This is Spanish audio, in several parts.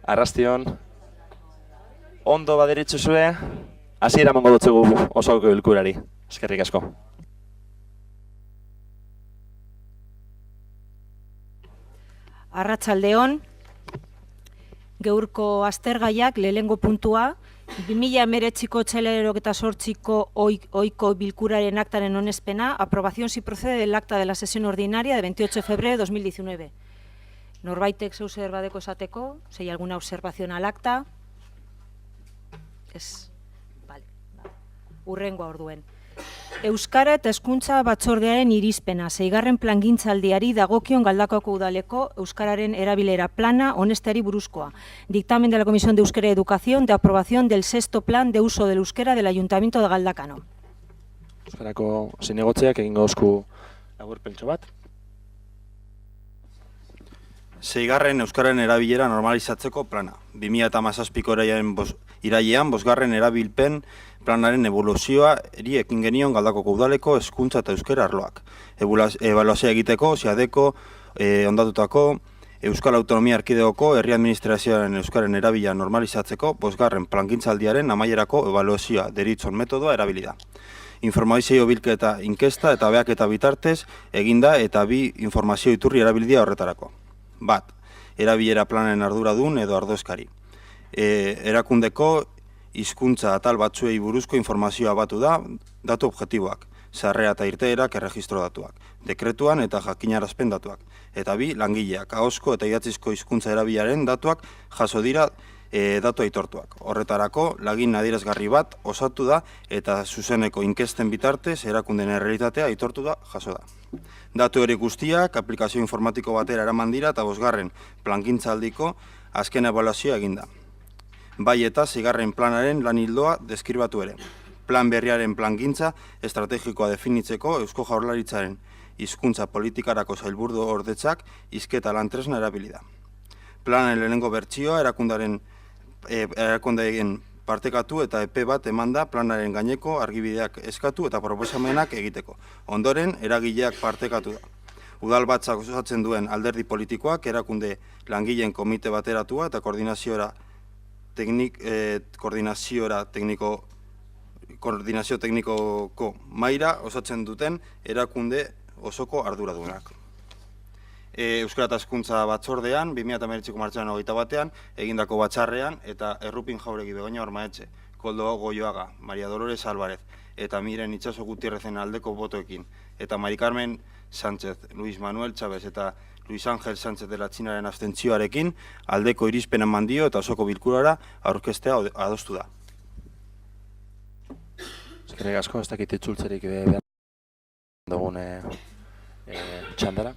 Arrastion, ondo baderitzuzue, hasiera emango dutzugu osoko bilkurari. Eskerrik asko. Arratsaldeon, geurko aztergaiak lehenengo puntua, 2019ko otsailaren 28ko ohiko bilkuraren aktaren onespena, aprobación si procede del acta de la sesión ordinaria de 28 de febrero de 2019. Norbaitek zeu badeko esateko, si hay alguna observación al acta. Vale. Hurrengoa orduen. Euskara eta Hezkuntza Batzordearen irizpena, 6. plangintzaldiari dagokion Galdakaoko udaleko euskararen erabilera plana honesteari buruzkoa. Dictamen de la Comisión de Euskera y Educación de aprobación del 6º plan de uso del euskera del Ayuntamiento de Galdakano. Euskarako zinegotzeak egingo osku agurpentxo bat. 6. Euskararen erabilera normalizatzeko plana. 2017ko irailean 5. erabilpen planaren eboluzioa ekin genion Galdakoko udaleko hezkuntza eta euskara arloak. Ebaluazioa egiteko, ziadeko, ondatutako, Euskal Autonomia Erkidegoko herri administrazioaren euskaren erabilera normalizatzeko 5. plangintzaldiaren amaierako ebaluazioa deritzon metodoa erabili da. Informazio bilketa inkesta eta behaketa bitartez eginda eta 2 informazio iturri erabilidia horretarako. Bat, erabilera planen arduradun edo ardozkari. Erakundeko hizkuntza atal batzuei buruzko informazioa batu da, datu objektiboak, sarrera eta irteerak erregistro datuak, dekretuan eta jakinarazpen datuak. Eta 2, langileak, ahozko eta idatzizko hizkuntza erabilaren datuak jaso dira datu aitortuak. Horretarako, lagin adierazgarri bat osatu da eta zuzeneko inkesten bitartez erakunden errealitatea aitortu da jaso da. Datu hori guztiak aplikazio informatiko batera eraman dira eta 5. plangintzaldiko azken ebaluazioa eginda. Bai eta 6. planaren lan hildoa deskribatu ere. Plan berriaren plangintza estrategikoa definitzeko Eusko Jaurlaritzaren hizkuntza politikarako sailburu ordetzak hizketa lan tresna erabili da. Planen lehenengo bertsioa erakundeen partekatu eta epe bat emanda planaren gaineko argibideak eskatu eta proposamenak egiteko. Ondoren, eragileak partekatu da. Udal batzak osatzen duen alderdi politikoak erakunde langileen komite bateratua eta koordinazio teknikoko maila osatzen duten erakunde osoko arduradunak. Euskara eta Hezkuntza Batzordean, 2019ko martxoaren 21 egindako batzarrean eta Errupin Jauregi Begoña Ormaetxe, Koldo Goioaga, Maria Dolores Álvarez eta Miren Itxaso Gutierrezen aldeko botoekin eta Mari Carmen Sánchez, Luis Manuel Chávez eta Luis Ángel Sánchez de la Txinaren abstentzioarekin aldeko irizpena eman dio eta osoko bilkurara aurkeztea adostu da. Eskerrik asko, ez dakit itzultzerik behar dugun txandara.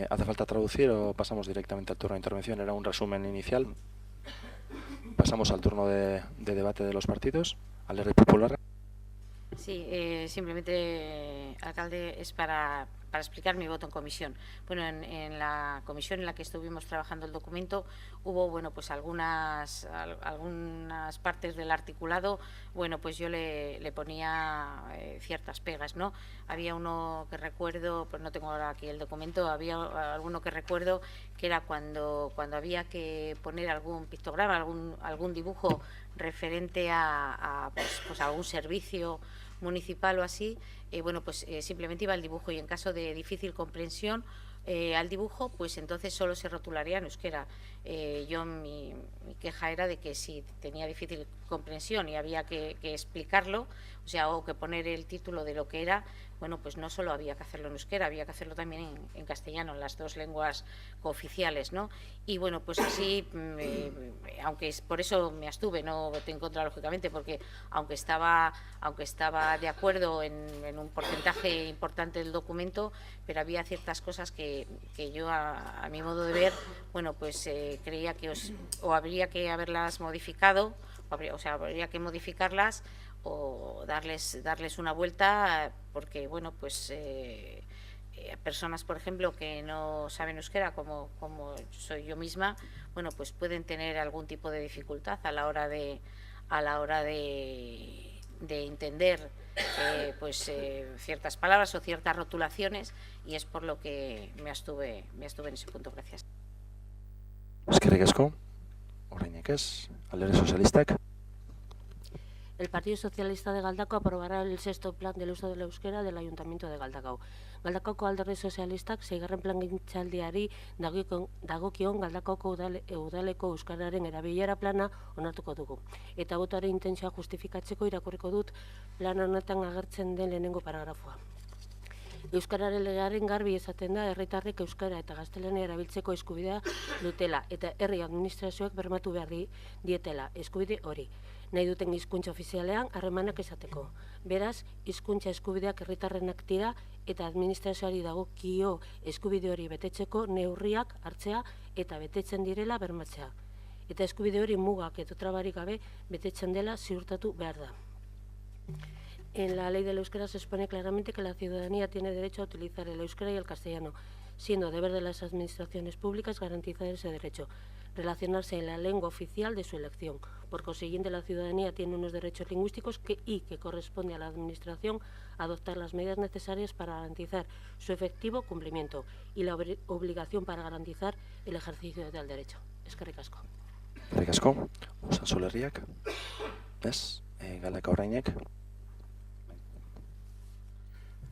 ¿Hace falta traducir o pasamos directamente al turno de intervención? Era un resumen inicial. Pasamos al turno de debate de los partidos. Alderdi Popular. Sí, simplemente, alcalde, es para explicar mi voto en comisión. Bueno, en la comisión en la que estuvimos trabajando el documento hubo, bueno, pues algunas partes del articulado, bueno, pues yo le ponía ciertas pegas, ¿no? Había uno que recuerdo, pues no tengo ahora aquí el documento, había alguno que recuerdo que era cuando había que poner algún pictograma, algún dibujo referente a pues algún servicio municipal o así, bueno, pues simplemente iba el dibujo y en caso de difícil comprensión al dibujo, pues entonces solo se rotularía en euskera. Yo mi queja era de que si tenía difícil comprensión y había que explicarlo, o sea, o que poner el título de lo que era, bueno, pues no solo había que hacerlo en euskera, había que hacerlo también en castellano, en las 2 lenguas cooficiales, ¿no? Y bueno, pues así, aunque por eso me abstuve, no voté en contra, lógicamente, porque aunque estaba de acuerdo en un porcentaje importante del documento, pero había ciertas cosas que yo, a mi modo de ver, bueno, pues creía que o habría que haberlas modificado, o sea, habría que modificarlas o darles una vuelta, porque, bueno, pues personas, por ejemplo, que no saben euskera, como soy yo misma, bueno, pues pueden tener algún tipo de dificultad a la hora de entender pues ciertas palabras o ciertas rotulaciones, y es por lo que me abstuve en ese punto. Gracias. Eskerrik Eskerrik asko, orainek ez, Alderdi Sozialistak. El Partido Socialista de Galdakao aprobará el 6º plan del uso del euskera del Ayuntamiento de Galdakao. Galdakaoko Alderdi Sozialistak 6. plangintzaldiari dagokion Galdakaoko udaleko euskararen erabilera plana onartuko dugu. Eta botoaren intentzioa justifikatzeko irakurriko dut plan honetan agertzen den lehenengo paragrafoa. Euskararen legearen garbi esaten da herritarrek euskara eta gaztelania erabiltzeko eskubidea dutela eta herri administrazioak bermatu behar dietela eskubide hori. Nahi duten hizkuntza ofizialean harremanak esateko. Beraz, hizkuntza eskubideak herritarrenak dira eta administrazioari dagokio eskubide hori betetzeko neurriak hartzea eta betetzen direla bermatzea. Eta eskubide hori mugak edo trabarik gabe betetzen dela ziurtatu behar da. En la ley del euskera se expone claramente que la ciudadanía tiene derecho a utilizar el euskera y el castellano, siendo deber de las administraciones públicas garantizar ese derecho, relacionarse en la lengua oficial de su elección. Por consiguiente, la ciudadanía tiene unos derechos lingüísticos que corresponde a la administración adoptar las medidas necesarias para garantizar su efectivo cumplimiento y la obligación para garantizar el ejercicio del derecho. Eskerrik asko. Eskerrik asko, Osasun Herriak. Ez, Galdakao orainek.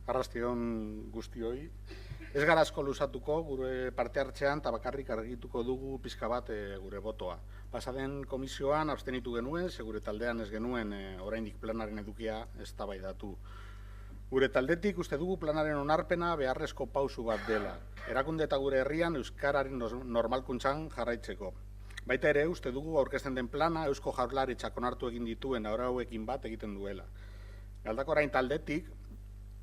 Arrastion guztioi. Ez gara asko luzatuko gure parte hartzean eta bakarrik argituko dugu pizka bat gure botoa. Pasaden komisioan abstenitu genuen, gure taldean ez genuen oraindik planaren edukia eztabaidatu. Gure taldetik uste dugu planaren onarpena beharrezko pausu bat dela. Erakunde eta gure herrian euskararen normalkuntzan jarraitzeko. Baita ere uste dugu aurkezten den plana Eusko Jaurlaritzak onartu egin dituen arauekin bat egiten duela. Galdakao orain taldetik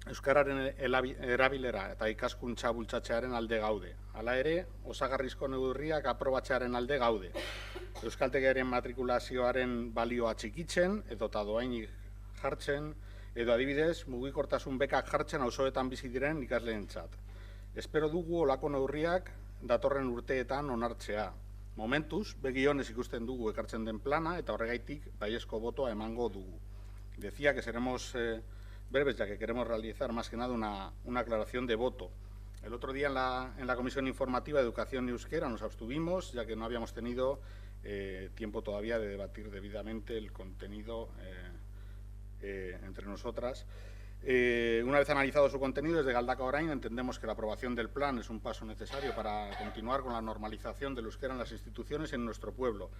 euskararen erabilera eta ikaskuntza bultzatzearen alde gaude. Hala ere, osagarrizko neurriak aprobatzearen alde gaude. Euskaltegiaren matrikulazioaren balioa txikitzen edo dohainik jartzen, edo adibidez, mugikortasun bekak jartzen auzoetan bizi diren ikasleentzat. Espero dugu olako neurriak datorren urteetan onartzea. Momentuz, begionez ikusten dugu ekartzen den plana eta horregaitik baiezko botoa emango dugu. Decía que seremos breves, ya que queremos realizar más que nada una aclaración de voto. El otro día en la Comisión Informativa de Educación y Euskera nos abstuvimos, ya que no habíamos tenido tiempo todavía de debatir debidamente el contenido entre nosotras. Una vez analizado su contenido, desde Galdakao orain entendemos que la aprobación del plan es un paso necesario para continuar con la normalización del euskera en las instituciones en nuestro pueblo.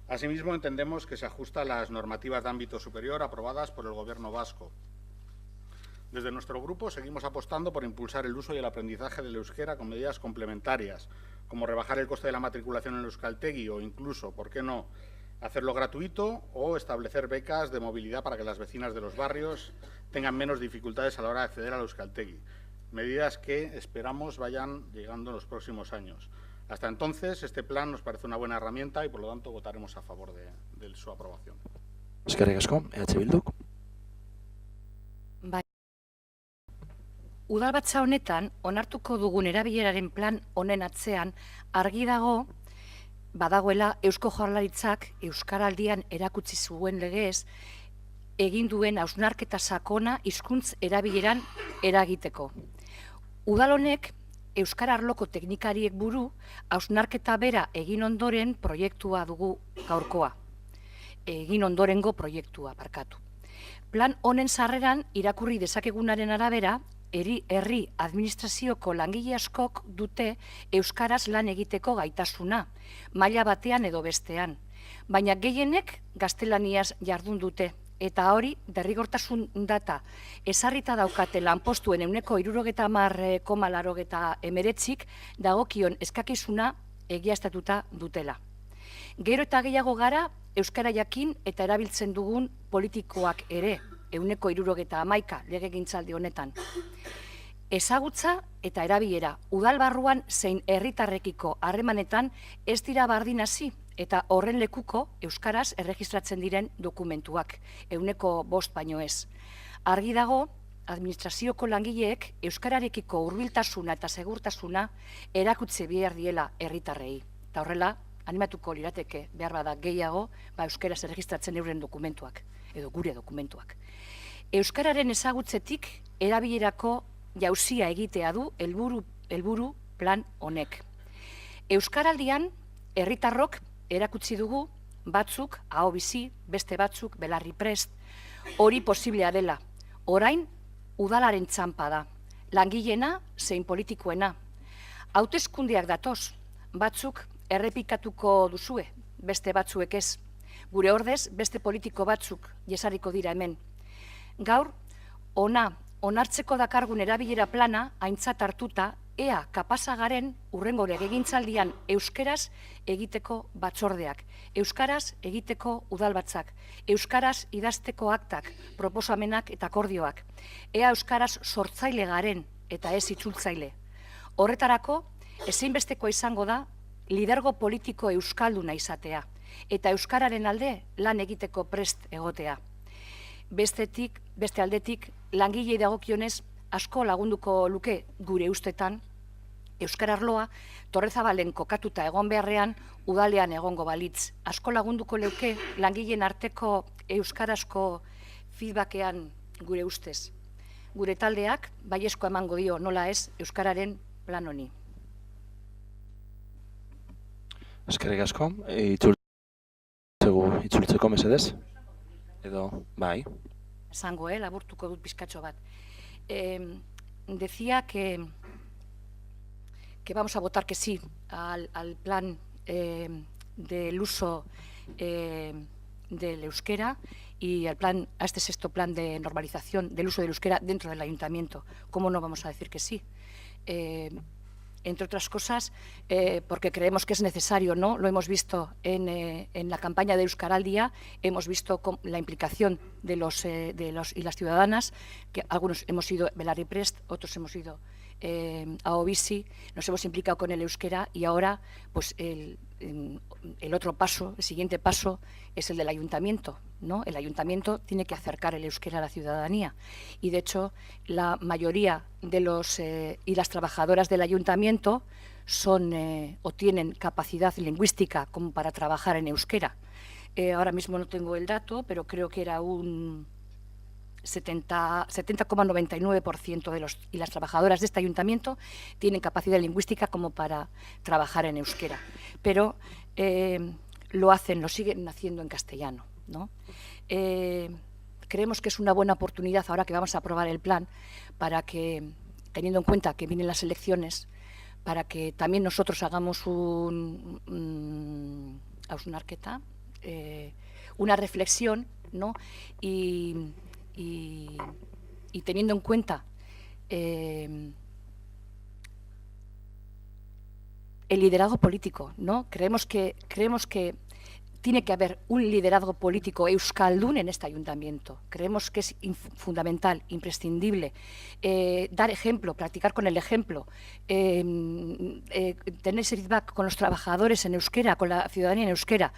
Asimismo, entendemos que se ajusta a las normativas de ámbito superior aprobadas por el Gobierno vasco. Desde nuestro grupo seguimos apostando por impulsar el uso y el aprendizaje del euskera con medidas complementarias, como rebajar el coste de la matriculación en el Euskaltegi o incluso, ¿por qué no?, hacerlo gratuito o establecer becas de movilidad para que las vecinas de los barrios tengan menos dificultades a la hora de acceder al Euskaltegi. Medidas que esperamos vayan llegando en los próximos años. Hasta entonces, este plan nos parece una buena herramienta y, por lo tanto, votaremos a favor de su aprobación. Eskerrik asko, EH Bilduk. Udalbatza honetan, onartuko dugun erabileraren plan honen atzean, argi dago, badagoela Eusko Jaurlaritzak Euskaraldian erakutsi zuen legez, egin duen hausnarketa sakona hizkuntz erabileran eragiteko. Udal honek, Euskara arloko teknikariek buru, hausnarketa bera egin ondoren proiektua dugu gaurkoa. Egin ondorengo proiektua, barkatu. Plan honen sarreran, irakurri dezakegunaren arabera, herri administrazioko langile askok dute euskaraz lan egiteko gaitasuna, maila batean edo bestean. Baina gehienek gaztelaniaz jardun dute, eta hori derrigortasun data ezarrita daukate lanpostuen 70,89 dagokion eskakizuna egiaztatuta dutela. Gero eta gehiago gara euskara jakin eta erabiltzen dugun politikoak ere, 70,11 legegintzaldi honetan. Ezagutza eta erabilera udal barruan zein herritarrekiko harremanetan ez dira bardin hasi eta horren lekuko euskaraz erregistratzen diren dokumentuak, 5% baino ez. Argi dago, administrazioko langileek euskararekiko hurbiltasuna eta segurtasuna erakutsi behar diela herritarrei. Eta horrela, animatuko lirateke behar bada gehiago euskaraz erregistratzen euren dokumentuak, edo gure dokumentuak. Euskararen ezagutzetik erabilerako jauzia egitea du helburu plan honek. Euskaraldian herritarrok erakutsi dugu, batzuk, aho bizi, beste batzuk, belarri prest, hori posiblea dela. Orain, udalaren txanpa da, langileena zein politikoena. Hauteskundeak datoz, batzuk errepikatuko duzue, beste batzuek ez. Gure ordez, beste politiko batzuk jesariko dira hemen. Gaur, onartzeko dakargun erabilera plana aintzat hartuta, ea kapazagaren urrengo legegintzaldian euskeraz egiteko batzordeak, euskaraz egiteko udalbatzak, euskaraz idazteko aktak, proposamenak eta akordioak, ea euskaraz sortzaile garen eta ez itzultzaile. Horretarako, ezinbestekoa izango da lidergo politiko euskalduna izatea eta euskararen alde lan egiteko prest egotea. Beste aldetik, langilei dagokionez asko lagunduko luke gure ustetan, euskara arloa Torrezabalen kokatuta egon beharrean udalean egongo balitz. Asko lagunduko leuke langileen arteko euskarazko feedbackean gure ustez. Gure taldeak baiezko emango dio nola ez euskararen plan honi. Eskerrik asko, itzultzeko mesedez? Edo, bai. Esango, laburtuko dut pizkatxo bat. Decía que vamos a votar que sí al plan del uso del euskera y a este sexto plan de normalización del uso del euskera dentro del ayuntamiento. ¿Cómo no vamos a decir que sí? Entre otras cosas, porque creemos que es necesario, ¿no? Lo hemos visto en la campaña de Euskaraldia, hemos visto la implicación de los y las ciudadanas, que algunos hemos sido Belarri Prest, otros hemos ido aho bizi, nos hemos implicado con el euskera y ahora pues el otro paso, el siguiente paso es el del ayuntamiento, ¿no? El ayuntamiento tiene que acercar el euskera a la ciudadanía y de hecho la mayoría de los y las trabajadoras del ayuntamiento son o tienen capacidad lingüística como para trabajar en euskera. Ahora mismo no tengo el dato, pero creo que era un 70,99% de los y las trabajadoras de este ayuntamiento tienen capacidad lingüística como para trabajar en euskera, pero lo siguen haciendo en castellano, ¿no? Creemos que es una buena oportunidad ahora que vamos a aprobar el plan para que, teniendo en cuenta que vienen las elecciones, para que también nosotros hagamos una reflexión, ¿no? Y teniendo en cuenta el liderazgo político, ¿no? Creemos que tiene que haber un liderazgo político euskaldun en este ayuntamiento. Creemos que es fundamental, imprescindible, dar ejemplo, practicar con el ejemplo, tener ese feedback con los trabajadores en euskera, con la ciudadanía en euskera.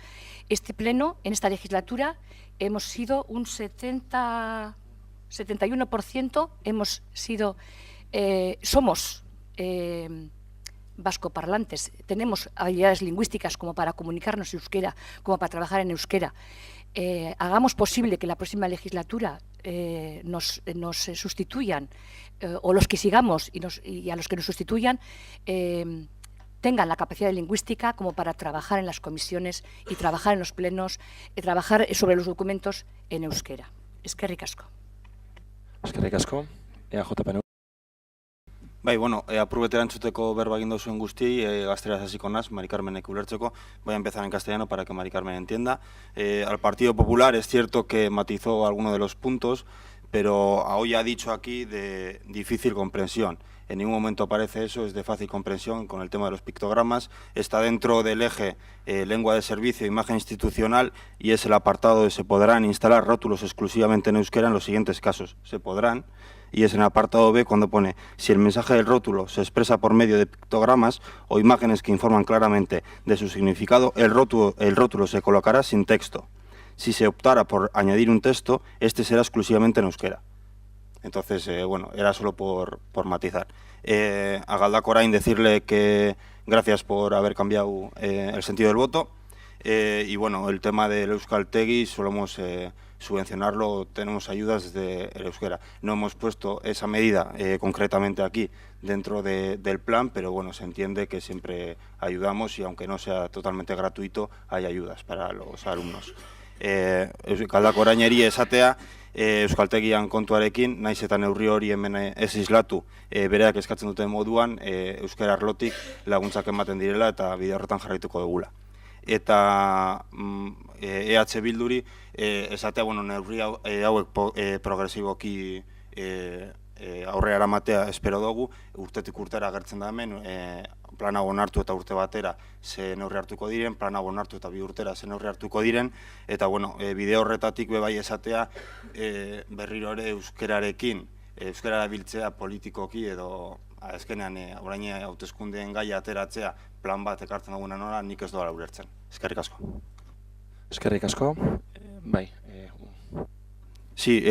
Este pleno, en esta legislatura, hemos sido un 71%, somos vascoparlantes, tenemos habilidades lingüísticas como para comunicarnos en euskera, como para trabajar en euskera. Hagamos posible que la próxima legislatura nos sustituyan, o los que sigamos y a los que nos sustituyan, tengan la capacidad lingüística como para trabajar en las comisiones y trabajar en los plenos, trabajar sobre los documentos en euskera. Eskerrik asko. Eskerrik asko, EAJPN. Bai, bueno, aprobete erantzuteko berba egin duzuen guztiei, gazteraz hasiko naz, Mari Carmenek ulertzeko. Voy a empezar en castellano para que Mari Carmen entienda. Al Partido Popular es cierto que matizó algunos de los puntos, pero hoy ha dicho aquí de difícil comprensión. En ningún momento aparece eso, es de fácil comprensión con el tema de los pictogramas. Está dentro del eje lengua de servicio, imagen institucional, y es el apartado de se podrán instalar rótulos exclusivamente en euskera en los siguientes casos. Se podrán, y es en el apartado B cuando pone si el mensaje del rótulo se expresa por medio de pictogramas o imágenes que informan claramente de su significado, el rótulo se colocará sin texto. Si se optara por añadir un texto, este será exclusivamente en euskera. Entonces, bueno, era solo por matizar. A Galdakao orain decirle que gracias por haber cambiado el sentido del voto. Y bueno, el tema del euskaltegi solo hemos subvencionarlo, tenemos ayudas desde el euskera. No hemos puesto esa medida concretamente aquí dentro del plan, pero bueno, se entiende que siempre ayudamos y aunque no sea totalmente gratuito, hay ayudas para los alumnos. Galdako orainari esatea, euskaltegian kontuarekin, naiz eta neurri hori hemen ez islatu, bereak eskatzen duten moduan, euskara arlotik laguntzak ematen direla eta bide horretan jarraituko dugula. Eta EH Bilduri esatea, bueno, neurri hauek progresiboki aurrera eramatea espero dugu, urtetik urtera agertzen da hemen, plana onartu eta urte batera ze neurri hartuko diren, plana onartu eta 2 urtera ze neurri hartuko diren, eta bueno, bide horretatik bebai esatea berriro ere euskerarekin, euskara erabiltzea politikoki edo azkenean orain hauteskundeen gaia ateratzea plan bat ekartzen duguna nola nik ez doala ulertzen. Eskerrik asko. Eskerrik asko. Bai. Sí,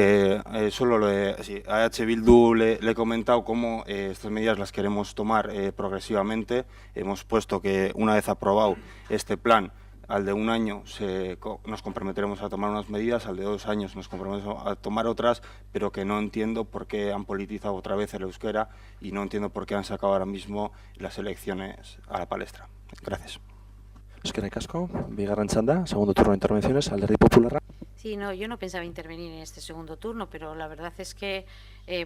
solo sí, a EH Bildu le he comentado cómo estas medidas las queremos tomar progresivamente. Hemos puesto que una vez aprobado este plan, al de 1 año nos comprometeremos a tomar unas medidas, al de 2 años nos comprometemos a tomar otras, pero que no entiendo por qué han politizado otra vez el euskera y no entiendo por qué han sacado ahora mismo las elecciones a la palestra. Gracias. Eskerrik asko. Bigarren txanda, segundo turno de intervenciones, Alderdi Popularra. Sí, no, yo no pensaba intervenir en este segundo turno, pero la verdad es que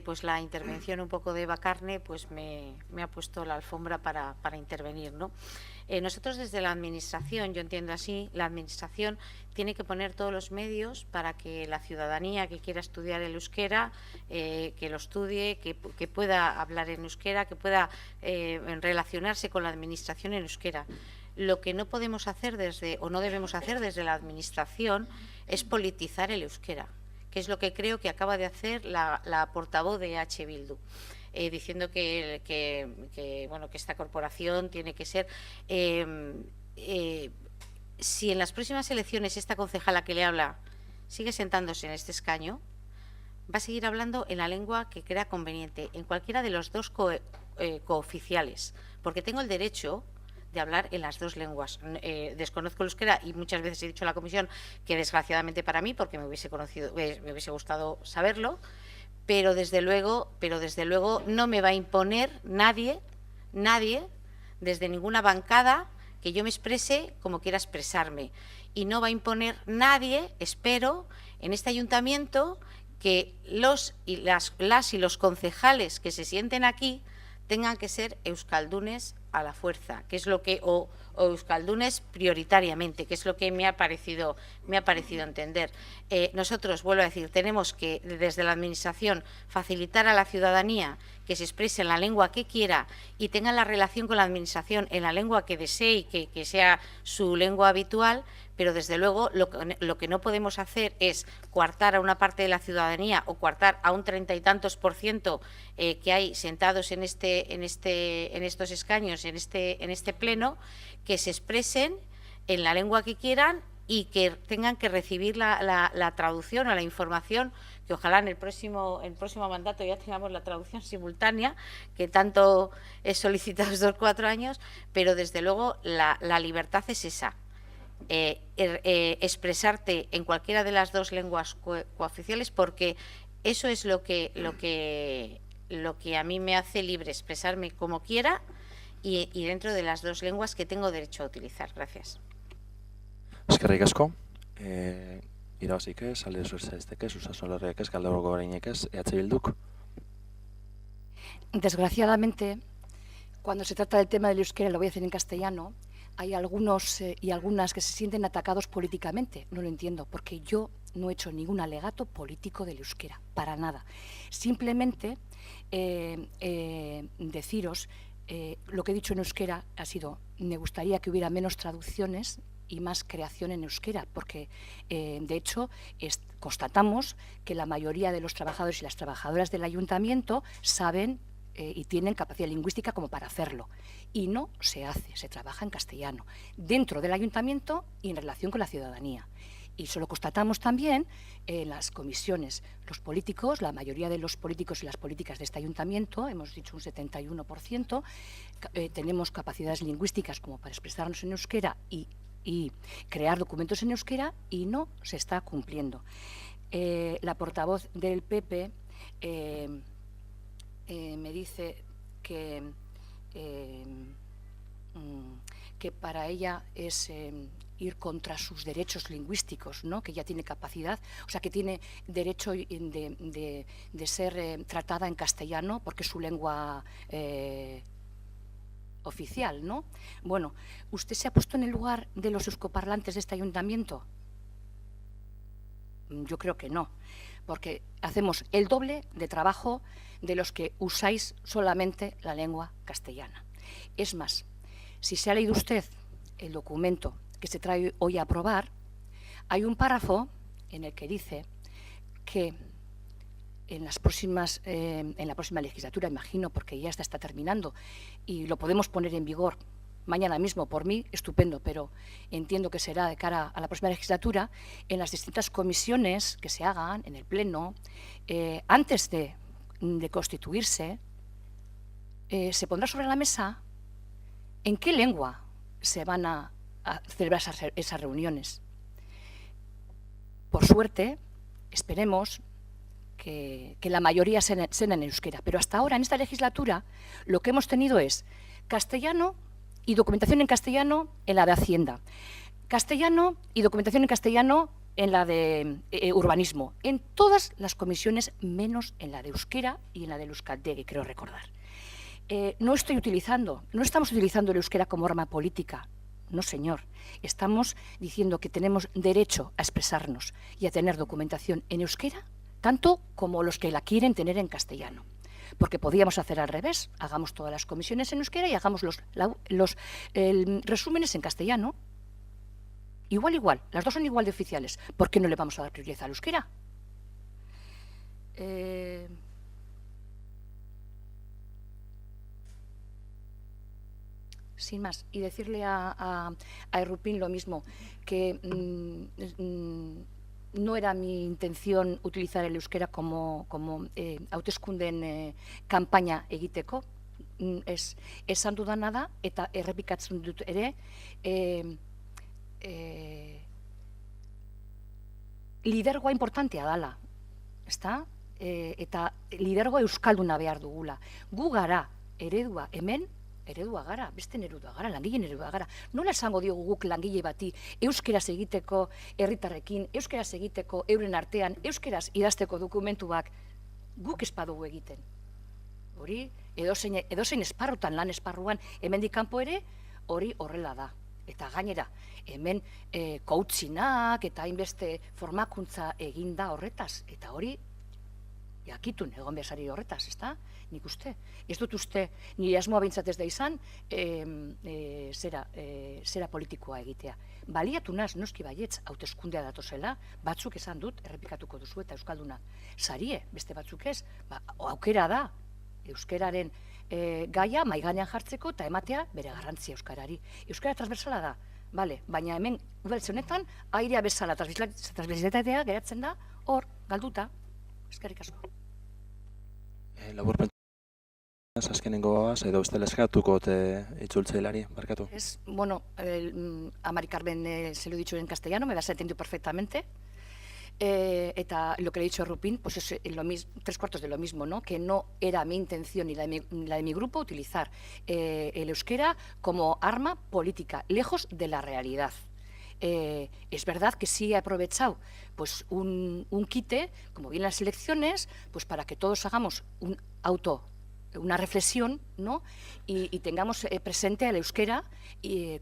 pues la intervención un poco de Eva Carne pues me ha puesto la alfombra para intervenir, ¿no? Nosotros desde la Administración, yo entiendo así, la Administración tiene que poner todos los medios para que la ciudadanía que quiera estudiar el euskera, que lo estudie, que pueda hablar en euskera, que pueda relacionarse con la Administración en euskera. Lo que no podemos hacer o no debemos hacer desde la Administración es politizar el euskera, que es lo que creo que acaba de hacer la portavoz de EH Bildu, diciendo que esta corporación tiene que ser... si en las próximas elecciones esta concejala que le habla sigue sentándose en este escaño, va a seguir hablando en la lengua que crea conveniente, en cualquiera de los 2 cooficiales, porque tengo el derecho de hablar en las 2 lenguas. Desconozco el euskera y muchas veces he dicho en la comisión que desgraciadamente para mí, porque me hubiese gustado saberlo, pero desde luego no me va a imponer nadie, desde ninguna bancada, que yo me exprese como quiera expresarme. Y no va a imponer nadie, espero, en este ayuntamiento, que las y los concejales que se sienten aquí tengan que ser euskaldunes a la fuerza, que es lo que o euskaldunes prioritariamente, que es lo que me ha parecido entender. Nosotros, vuelvo a decir, tenemos que desde la Administración facilitar a la ciudadanía que se exprese en la lengua que quiera y tenga la relación con la Administración en la lengua que desee y que sea su lengua habitual, pero desde luego lo que no podemos hacer es coartar a una parte de la ciudadanía o coartar a un 30 y tantos % que hay sentados en estos escaños, en este pleno, que se expresen en la lengua que quieran y que tengan que recibir la traducción o la información, que ojalá en el próximo mandato ya tengamos la traducción simultánea, que tanto he solicitado estos 4 años, pero desde luego la libertad es esa. Expresarte en cualquiera de las 2 lenguas cooficiales, porque eso es lo que a mí me hace libre, expresarme como quiera y dentro de las 2 lenguas que tengo derecho a utilizar. Gracias. Eskerrik asko. Irabazik ez, alde sozialistek ez, Usasolarriak ez, Galdakako Orainek ez, EH Bilduk. Desgraciadamente, cuando se trata del tema del euskera, lo voy a decir en castellano, hay algunos y algunas que se sienten atacados políticamente. No lo entiendo, porque yo no he hecho ningún alegato político del euskera, para nada. Simplemente deciros, lo que he dicho en euskera ha sido, me gustaría que hubiera menos traducciones y más creación en euskera, porque de hecho constatamos que la mayoría de los trabajadores y las trabajadoras del ayuntamiento saben y tienen capacidad lingüística como para hacerlo. Y no se hace, se trabaja en castellano, dentro del ayuntamiento y en relación con la ciudadanía. Y eso lo constatamos también en las comisiones. Los políticos, la mayoría de los políticos y las políticas de este ayuntamiento, hemos dicho un 71%, tenemos capacidades lingüísticas como para expresarnos en euskera y crear documentos en euskera, y no se está cumpliendo. la portavoz del PP me dice que para ella es ir contra sus derechos lingüísticos, ¿no? Que ya tiene capacidad, o sea, que tiene derecho de ser tratada en castellano porque es su lengua oficial, ¿no? Bueno, ¿usted se ha puesto en el lugar de los euskoparlantes de este ayuntamiento? Yo creo que no, porque hacemos el doble de trabajo de los que usáis solamente la lengua castellana. Es más, si se ha leído usted el documento que se trae hoy a aprobar, hay un párrafo en el que dice que en la próxima legislatura, imagino, porque ya está terminando, y lo podemos poner en vigor mañana mismo, por mí, estupendo, pero entiendo que será de cara a la próxima legislatura, en las distintas comisiones que se hagan, en el Pleno, antes de constituirse, se pondrá sobre la mesa en qué lengua se van a celebrar esas reuniones. Por suerte, esperemos que la mayoría sean en euskera, pero hasta ahora, en esta legislatura, lo que hemos tenido es castellano y documentación en castellano en la de Hacienda, castellano y documentación en castellano en la de urbanismo, en todas las comisiones menos en la de euskera y en la de euskaltegi, creo recordar. No estamos utilizando el euskera como arma política, no señor. Estamos diciendo que tenemos derecho a expresarnos y a tener documentación en euskera, tanto como los que la quieren tener en castellano. Porque podíamos hacer al revés, hagamos todas las comisiones en euskera y hagamos los resúmenes en castellano. Igual, las dos son igual de oficiales. ¿Por qué no le vamos a dar prioridad al euskera? Sin más, y decirle a Errupín lo mismo, que no era mi intención utilizar el euskera como hauteskundeen kanpaina egiteko, esan dudana da, eta errepikatzen dut ere, lidergoa importantea dala, ezta? Eta lidergoa euskalduna behar dugula. Gu gara eredua hemen, eredua gara, beste eredua gara, langileen eredua gara. Nola esango diogu guk langile bati euskeraz egiteko herritarrekin, euskeraz egiteko euren artean, euskeraz idazteko dokumentuak guk ez badugu egiten. Hori, edozein esparrutan, lan esparruan, hemendik kanpo ere, hori horrela da. Eta gainera, hemen coachinak eta hainbeste formakuntza eginda horretaz, eta hori jakitun egon bezari horretaz, ezta? Nik uste. Ez dut uste, nire asmoa bintzat ez da izan, zera politikoa egitea. Baliatu naz, noski baietz, hauteskundea datozela, batzuk esan dut, errepikatuko duzu eta euskalduna. Sarie, beste batzuk ez, aukera da, euskeraren gaia maiganean jartzeko eta ematea bere garrantzia euskarari. Euskara transversala da, bale, baina hemen udaletxe honetan, airea bezala transversalitatea geratzen da, hor, galduta. Eskerrik asko. Labur pentsaz azkenengo goaz, edo bestela eskatuko itzultzailari, barkatu. Es, bueno, a Mari Carmen se lo he dicho en castellano, me las he entendido perfectamente. Eta lo que le he dicho a Rupín, pues es tres cuartos de lo mismo, ¿no? Que no era mi intención ni la de mi grupo utilizar el euskera como arma política, lejos de la realidad. Es verdad que sí he aprovechado pues un quite, como vienen las elecciones, pues para que todos hagamos una reflexión, ¿no? y tengamos presente al euskera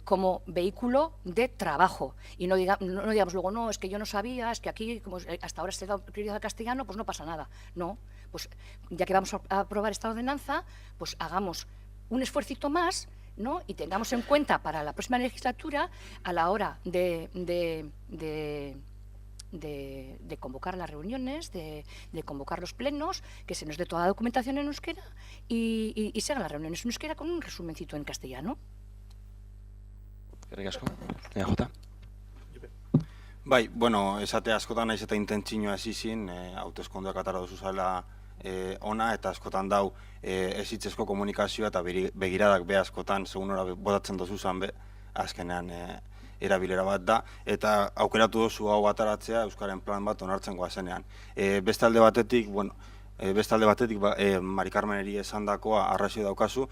como vehículo de trabajo. Y no digamos luego, no, es que yo no sabía, es que aquí, como hasta ahora se da prioridad al castellano, pues no pasa nada. No, pues ya que vamos a aprobar esta ordenanza, pues hagamos un esfuercito más, ¿no? Y tengamos en cuenta para la próxima legislatura, a la hora de convocar las reuniones, de convocar los plenos, que se nos dé toda la documentación en euskera y se hagan las reuniones en euskera con un resumencito en castellano. Eskerrik asko. Jota. Bai, bueno, esate askotan naiz eta intentzioa ez izin, hauteskundeak atara duzu zela ona, eta askotan dau ezitzezko komunikazioa eta begiradak be askotan, segun ora botatzen duzu zan be, azkenean erabilera bat da, eta aukeratu duzu hau ataratzea Euskaren plan bat onartzen goazenean. Beste alde batetik, Mari Carmeneri esandakoa arrazio daukazu,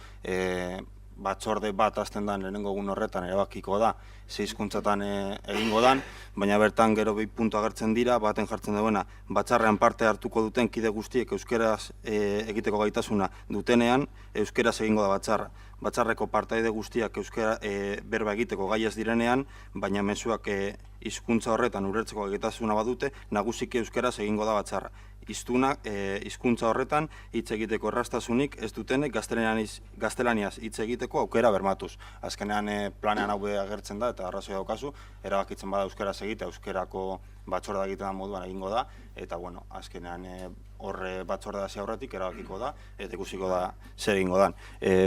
batzorde bat hasten dan lehenengo egun horretan erabakiko da, 6 hizkuntzatan egingo dan, baina bertan gero 2 puntu agertzen dira, baten jartzen duena, batzarrean parte hartuko duten kide guztiek euskeraz egiteko gaitasuna dutenean, euskeraz egingo da batzarra. Batzarreko partaide guztiak euskera berba egiteko gai ez direnean, baina mezuak hizkuntza horretan ulertzeko gaitasuna badute, nagusiki euskeraz egingo da batzarra. Hizkuntza horretan hitz egiteko erraztasunik ez dutenek gaztelaniaz hitz egiteko aukera bermatuz. Azkenean planean hau agertzen da eta arrazoi daukazu, erabakitzen bada euskeraz egite, euskerako batzordea egiten moduan egingo da, eta bueno, azkenean horre batzordea hasi aurretik erabakiko da, eta ikusiko da zer egingo dan.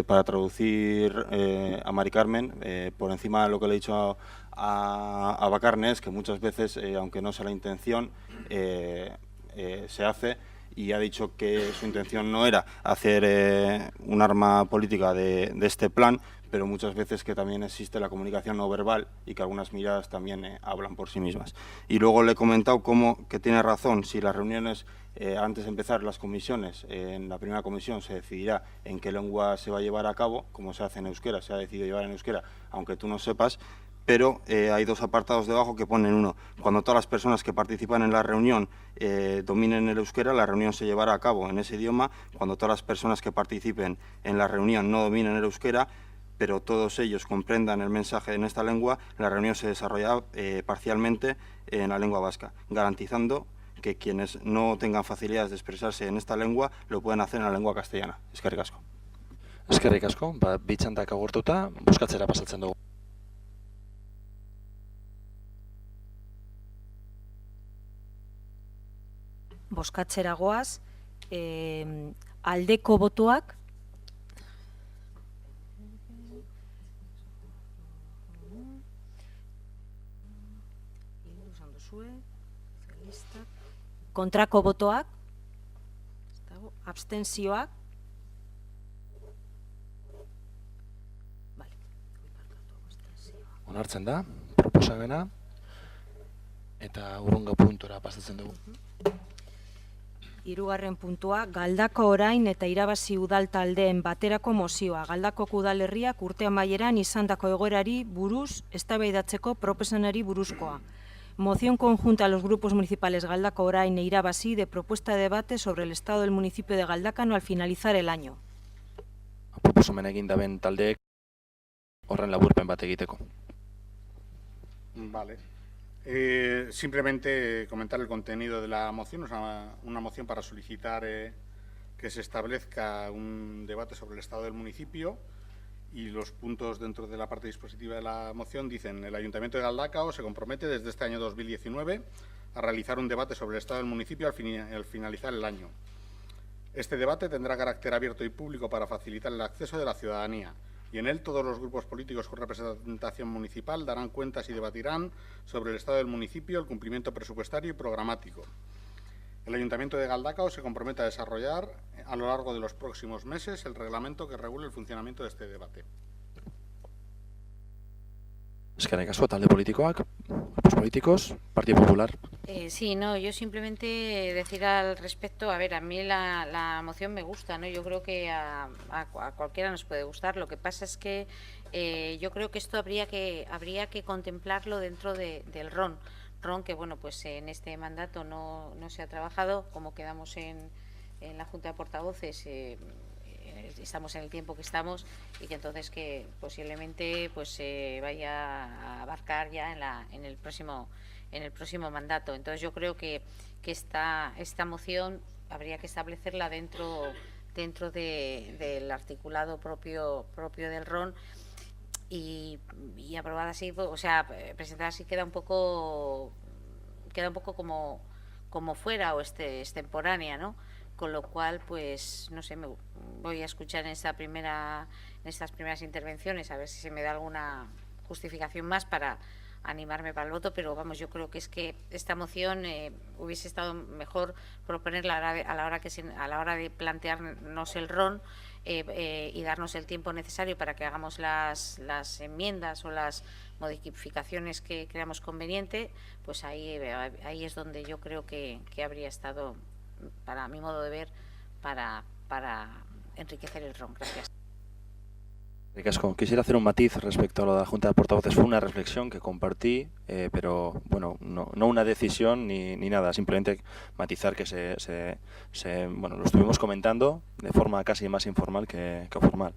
Para traducir a Mari Carmen, por encima de lo que le he dicho a Bacarnes, que muchas veces, aunque no sea la intención, se hace, y ha dicho que su intención no era hacer un arma política de este plan, pero muchas veces que también existe la comunicación no verbal y que algunas miradas también hablan por sí mismas. Y luego le he comentado que tiene razón, si las reuniones, antes de empezar las comisiones, en la primera comisión se decidirá en qué lengua se va a llevar a cabo, como se hace en euskera, se ha decidido llevar en euskera, aunque tú no sepas, pero hay 2 apartados debajo que ponen uno. Cuando todas las personas que participan en la reunión dominen el euskera, la reunión se llevará a cabo en ese idioma. Cuando todas las personas que participen en la reunión no dominen el euskera, pero todos ellos comprendan el mensaje en esta lengua, la reunión se desarrollará parcialmente en la lengua vasca, garantizando que quienes no tengan facilidades de expresarse en esta lengua lo pueden hacer en la lengua castellana. Eskerrik asko. Eskerrik asko, bi txandak agortuta, bozkatzera pasatzen dugu. Bozkatzera goaz, aldeko botoak, kontrako botoak, abstentzioak, Onartzen da, proposamena, eta hurrengo puntura pasatzen dugu. 3. puntua, Galdako orain eta irabazi udal taldeen baterako mozioa. Galdako udalerriak urte amaieran izandako egoerari buruz eztabaidatzeko proposamari buruzkoa. Moción conjunta a los grupos municipales Galdako orain e irabazi de propuesta de debate sobre el estado del municipio de Galdakao al finalizar el año. Proposamen egin daben taldeek horren laburpen bat egiteko. Vale. Simplemente comentar el contenido de la moción. Es una moción para solicitar que se establezca un debate sobre el estado del municipio, y los puntos dentro de la parte dispositiva de la moción dicen: el Ayuntamiento de Galdakao se compromete desde este año 2019 a realizar un debate sobre el estado del municipio al finalizar el año. Este debate tendrá carácter abierto y público para facilitar el acceso de la ciudadanía, y en él todos los grupos políticos con representación municipal darán cuentas y debatirán sobre el estado del municipio, el cumplimiento presupuestario y programático. El Ayuntamiento de Galdakao se compromete a desarrollar a lo largo de los próximos meses el reglamento que regule el funcionamiento de este debate. Eskerrik asko, talde politikoak, grupos políticos, Partido Popular. Sí, no, yo simplemente decir al respecto, a ver, a mí la moción me gusta, ¿no? Yo creo que a cualquiera nos puede gustar. Lo que pasa es que yo creo que esto habría que contemplarlo dentro del RON, que bueno, pues en este mandato no se ha trabajado. Como quedamos en la Junta de Portavoces, estamos en el tiempo que estamos, y que entonces que posiblemente pues se vaya a abarcar ya en el próximo mandato. Entonces yo creo que esta moción habría que establecerla dentro del articulado propio del RON, y aprobada así, o sea, presentada así queda un poco como fuera o extemporánea, ¿no? Con lo cual, pues, no sé, me voy a escuchar en estas primeras intervenciones a ver si se me da alguna justificación más para animarme para el voto, pero vamos, yo creo que es que esta moción hubiese estado mejor proponerla a la hora de plantearnos el RON y darnos el tiempo necesario para que hagamos las enmiendas o las modificaciones que creamos conveniente. Pues ahí es donde yo creo que habría estado, para mi modo de ver, para enriquecer el RON. Gracias. Ricasco, quisiera hacer un matiz respecto a lo de la Junta de Portavoces. Fue una reflexión que compartí, pero bueno, no una decisión ni nada, simplemente matizar que bueno, lo estuvimos comentando de forma casi más informal que formal.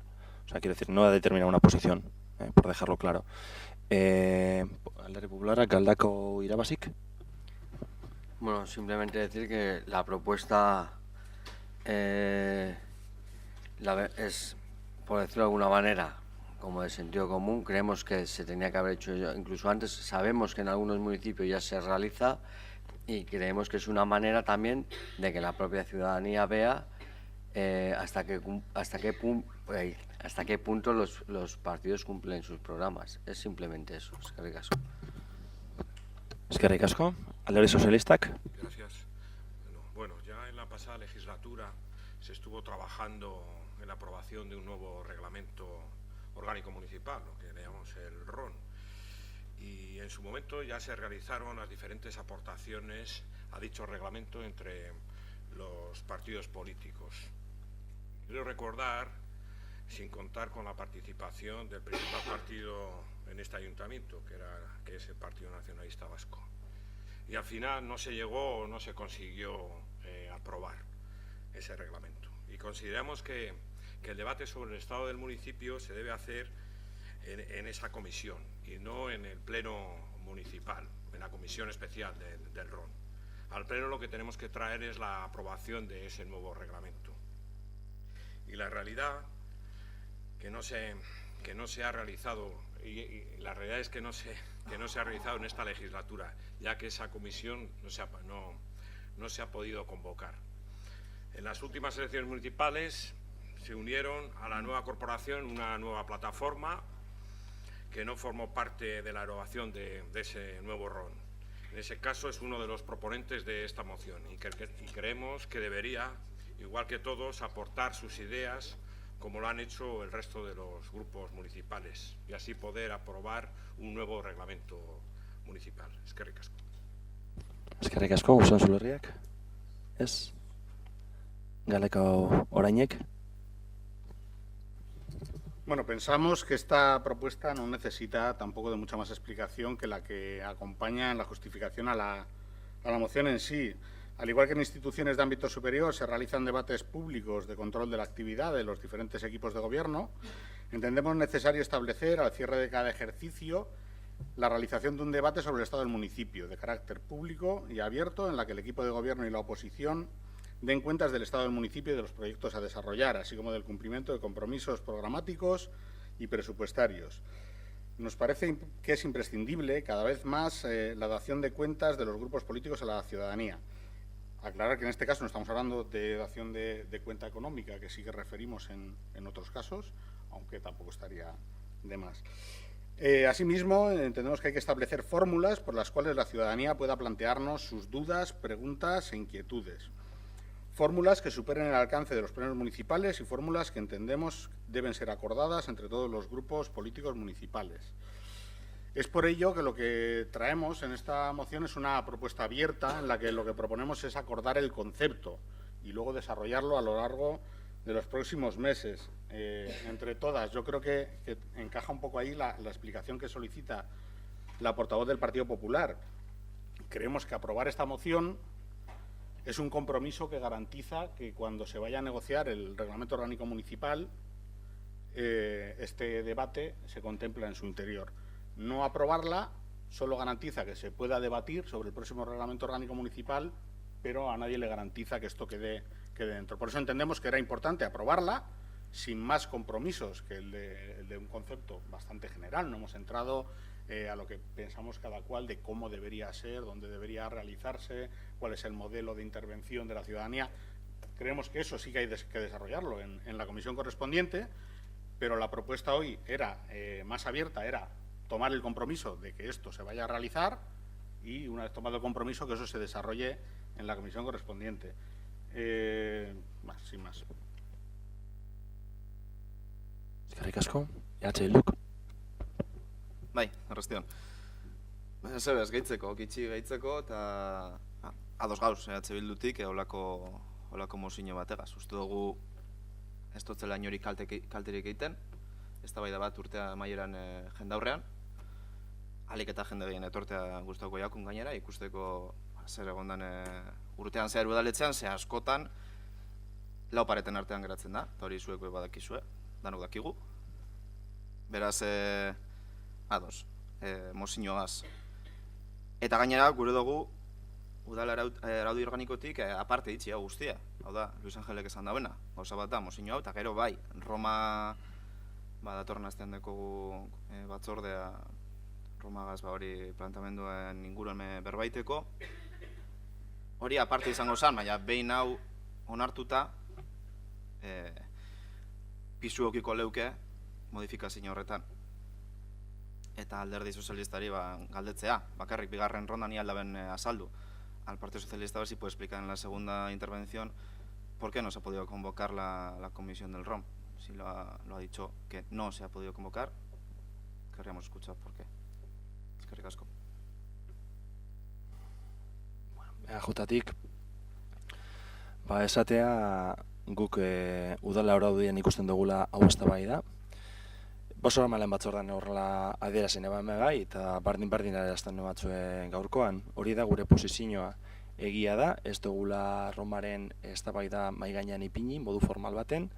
O sea, quiero decir, no ha determinado una posición, por dejarlo claro. Alderdi Popularra, Galdakao Irabasik. Bueno, simplemente decir que la propuesta es, por decirlo de alguna manera, como de sentido común. Creemos que se tenía que haber hecho incluso antes. Sabemos que en algunos municipios ya se realiza y creemos que es una manera también de que la propia ciudadanía vea hasta qué punto los partidos cumplen sus programas. Es simplemente eso. Eskerrik asko. Eskerrik asko. Alderdi Sozialistak. Gracias. Bueno, ya en la pasada legislatura se estuvo trabajando en la aprobación de un nuevo reglamento orgánico municipal, lo que le llamamos el RON. Y en su momento ya se realizaron las diferentes aportaciones a dicho reglamento entre los partidos políticos. Quiero recordar, sin contar con la participación del principal partido en este ayuntamiento, que es el Partido Nacionalista Vasco. Y al final no se llegó o no se consiguió aprobar ese reglamento. Y consideramos que el debate sobre el estado del municipio se debe hacer en esa comisión y no en el pleno municipal, en la comisión especial del RON. Al pleno lo que tenemos que traer es la aprobación de ese nuevo reglamento. Y la realidad que no se ha realizado, y la realidad es que no se ha realizado en esta legislatura, ya que esa comisión no se ha podido convocar. En las últimas elecciones municipales se unieron a la nueva corporación una nueva plataforma que no formó parte de la elaboración de ese nuevo RON. En ese caso es uno de los proponentes de esta moción y creemos que debería, igual que todos, aportar sus ideas como lo han hecho el resto de los grupos municipales y así poder aprobar un nuevo reglamento municipal. Eskerrik asko. Eskerrik asko, Usan Zulerriak. Ez? Galdakao Orainek. Bueno, pensamos que esta propuesta no necesita tampoco de mucha más explicación que la que acompaña en la justificación a la moción en sí. Al igual que en instituciones de ámbito superior se realizan debates públicos de control de la actividad de los diferentes equipos de gobierno, entendemos necesario establecer al cierre de cada ejercicio la realización de un debate sobre el estado del municipio, de carácter público y abierto, en la que el equipo de gobierno y la oposición den cuentas del estado del municipio y de los proyectos a desarrollar, así como del cumplimiento de compromisos programáticos y presupuestarios. Nos parece que es imprescindible cada vez más la dación de cuentas de los grupos políticos a la ciudadanía. Aclarar que en este caso no estamos hablando de dación de cuenta económica, que sí que referimos en otros casos, aunque tampoco estaría de más. Asimismo, entendemos que hay que establecer fórmulas por las cuales la ciudadanía pueda plantearnos sus dudas, preguntas e inquietudes. Fórmulas que superen el alcance de los plenos municipales y fórmulas que entendemos deben ser acordadas entre todos los grupos políticos municipales. Es por ello que lo que traemos en esta moción es una propuesta abierta en la que lo que proponemos es acordar el concepto y luego desarrollarlo a lo largo de los próximos meses. Entre todas, yo creo que encaja un poco ahí la explicación que solicita la portavoz del Partido Popular. Creemos que aprobar esta moción es un compromiso que garantiza que cuando se vaya a negociar el reglamento orgánico municipal, este debate se contempla en su interior. No aprobarla solo garantiza que se pueda debatir sobre el próximo reglamento orgánico municipal, pero a nadie le garantiza que esto quede dentro. Por eso entendemos que era importante aprobarla sin más compromisos que el de un concepto bastante general. No hemos entrado a lo que pensamos cada cual de cómo debería ser, dónde debería realizarse, cuál es el modelo de intervención de la ciudadanía. Creemos que eso sí que hay que desarrollarlo en la comisión correspondiente, pero la propuesta hoy era más abierta, era tomar el compromiso de que esto se vaya a realizar y, una vez tomado el compromiso, que eso se desarrolle en la comisión correspondiente. Sin más. Eskerrik asko, Bilduk. Bai, arrastion. Sebez, gitxi gehitzeko, eta ados gauz, Bildutik, olako mozino bategaz. Uste dugu ez dotzela inori kalterik egiten, ez da bai da bat urtea maieran jendaurrean, alik eta jende gehien etortea guztako jakun gainera, ikusteko zer egondan urtean zehar udaletzean, ze askotan lau pareten artean geratzen da, eta hori zuek badakizue, danok dakigu. Beraz, ados, mozinoaz. Eta gainera, gure dugu, udal araudi organikotik aparte ditzi hau guztia. Hau da, Luis Angelek esan dauena, gauza bat da, mozino hau, eta gero bai, Roma datorren astean dekogu batzordea, Romagaz hori plantamenduen inguruan berbaiteko. Hori aparte izango zen, baina behin hau onartuta, pisu okiko leuke modifikazio horretan. Eta Alderdi Sozialistari galdetzea, bakarrik bigarren ronda ni aldaben azaldu. Al Partido Socialista a ver si puede explicar en la segunda intervención por qué no se ha podido convocar la comisión del ROM. Si lo ha dicho que no se ha podido convocar, querríamos escuchar por qué. Eskerrik asko. EAJtik, esatea guk udala araudien ikusten dugula hau eztabaida. Oso normalen batzordan horrela adierazen eban gai, eta bardin adierazten batzuen gaurkoan. Hori da gure posizioa egia da, ez dugula Romaren eztabaida mahai gainean ipini, modu formal baten,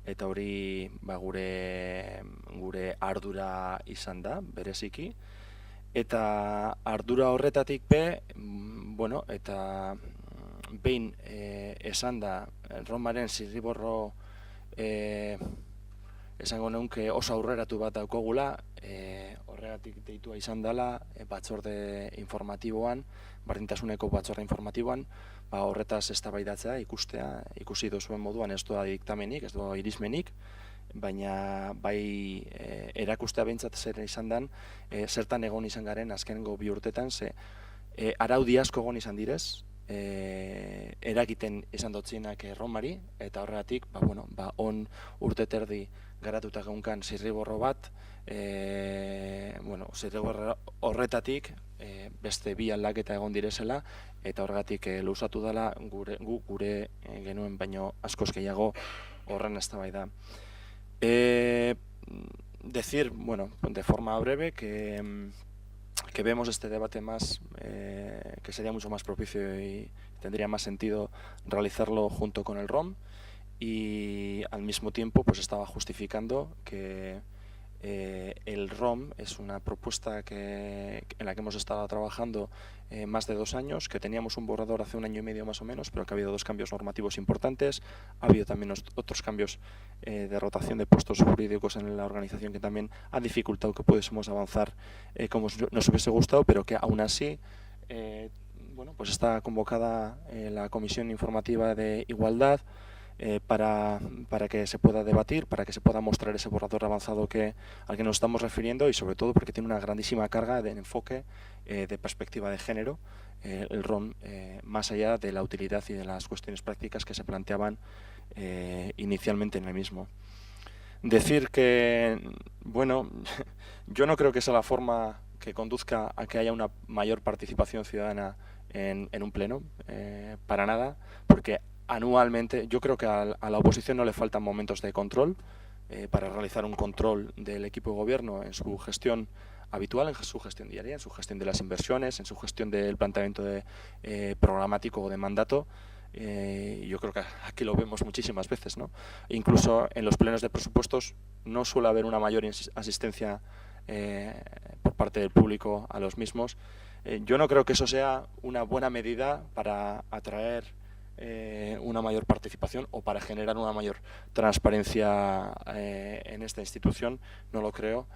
eta hori gure ardura izan da, bereziki. Eta ardura horretatik eta behin esan da Romaren zirriborro esango neunke oso aurreratu bat daukogula, horregatik deitua izan dela batzorde informatiboan, bardintasuneko batzorde informatiboan, horretaz eztabaidatzea, ikusi duzuen moduan ez doa diktamenik, ez doa irizmenik, baina bai erakustea behintzat zer izan den, zertan egon izan garen azkenengo 2 urtetan, ze araudi asko egon izan direz, eragiten izan dotzienak Romari, eta horregatik, on urte terdi garatuta geunkan zirriborro bat, zirriborro horretatik beste 2 aldaketa egon direzela, eta horregatik luzatu dela gure genuen baino askoz gehiago horren eztabaida. Decir, de forma breve, que vemos este debate que sería mucho más propicio y tendría más sentido realizarlo junto con el ROM, y al mismo tiempo estaba justificando que el ROM es una propuesta en la que hemos estado trabajando más de 2 años, que teníamos un borrador hace 1 año y medio más o menos, pero que ha habido 2 cambios normativos importantes, ha habido también otros cambios de rotación de puestos jurídicos en la organización que también ha dificultado que pudiésemos avanzar como nos hubiese gustado, pero que aún así está convocada la Comisión Informativa de Igualdad para que se pueda debatir, para que se pueda mostrar ese borrador avanzado al que nos estamos refiriendo, y sobre todo porque tiene una grandísima carga de enfoque de perspectiva de género, el ROM, más allá de la utilidad y de las cuestiones prácticas que se planteaban inicialmente en el mismo. Decir que, yo no creo que sea la forma que conduzca a que haya una mayor participación ciudadana en un pleno, para nada, porque anualmente, yo creo que a la oposición no le faltan momentos de control para realizar un control del equipo de gobierno en su gestión habitual, en su gestión diaria, en su gestión de las inversiones, en su gestión del planteamiento programático o de mandato. Yo creo que aquí lo vemos muchísimas veces, ¿no? Incluso en los plenos de presupuestos no suele haber una mayor asistencia por parte del público a los mismos. Yo no creo que eso sea una buena medida para atraer una mayor participación o para generar una mayor transparencia en esta institución, no lo creo,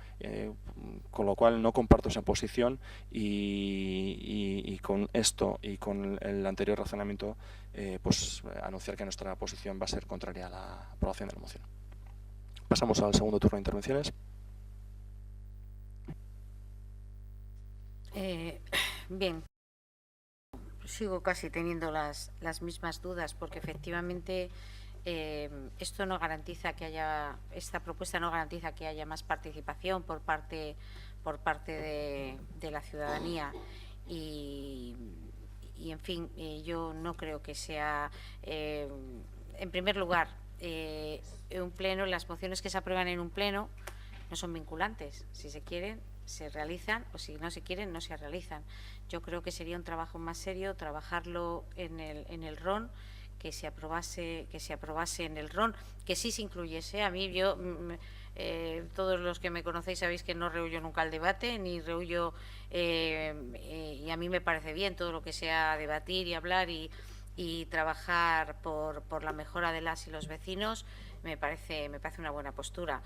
con lo cual no comparto esa posición, y con esto y con el anterior razonamiento anunciar que nuestra posición va a ser contraria a la aprobación de la moción. Pasamos al segundo turno de intervenciones. Bien, sigo casi teniendo las mismas dudas porque efectivamente esto no garantiza que haya, esta propuesta no garantiza que haya más participación por parte de la ciudadanía y en fin, yo no creo que sea, en primer lugar, un pleno, las mociones que se aprueban en un pleno no son vinculantes. Si se quieren, se realizan, o si no se quieren, no se realizan. Yo creo que sería un trabajo más serio trabajarlo en el RON, que se aprobase en el RON, que sí se incluyese. A mí, todos los que me conocéis sabéis que no rehuyo nunca el debate, ni rehuyo, y a mí me parece bien todo lo que sea debatir y hablar y trabajar por la mejora de las y los vecinos, me parece una buena postura.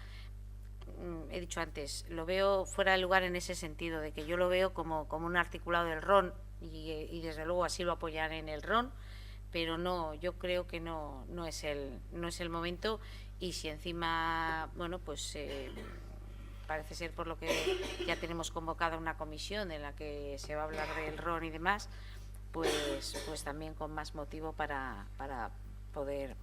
He dicho antes, lo veo fuera de lugar en ese sentido, de que yo lo veo como un articulado del RON y desde luego así lo apoyan en el RON, pero no, yo creo que no es el momento. Y si encima, bueno, pues parece ser, por lo que ya tenemos convocada una comisión en la que se va a hablar del RON y demás, pues también con más motivo para poder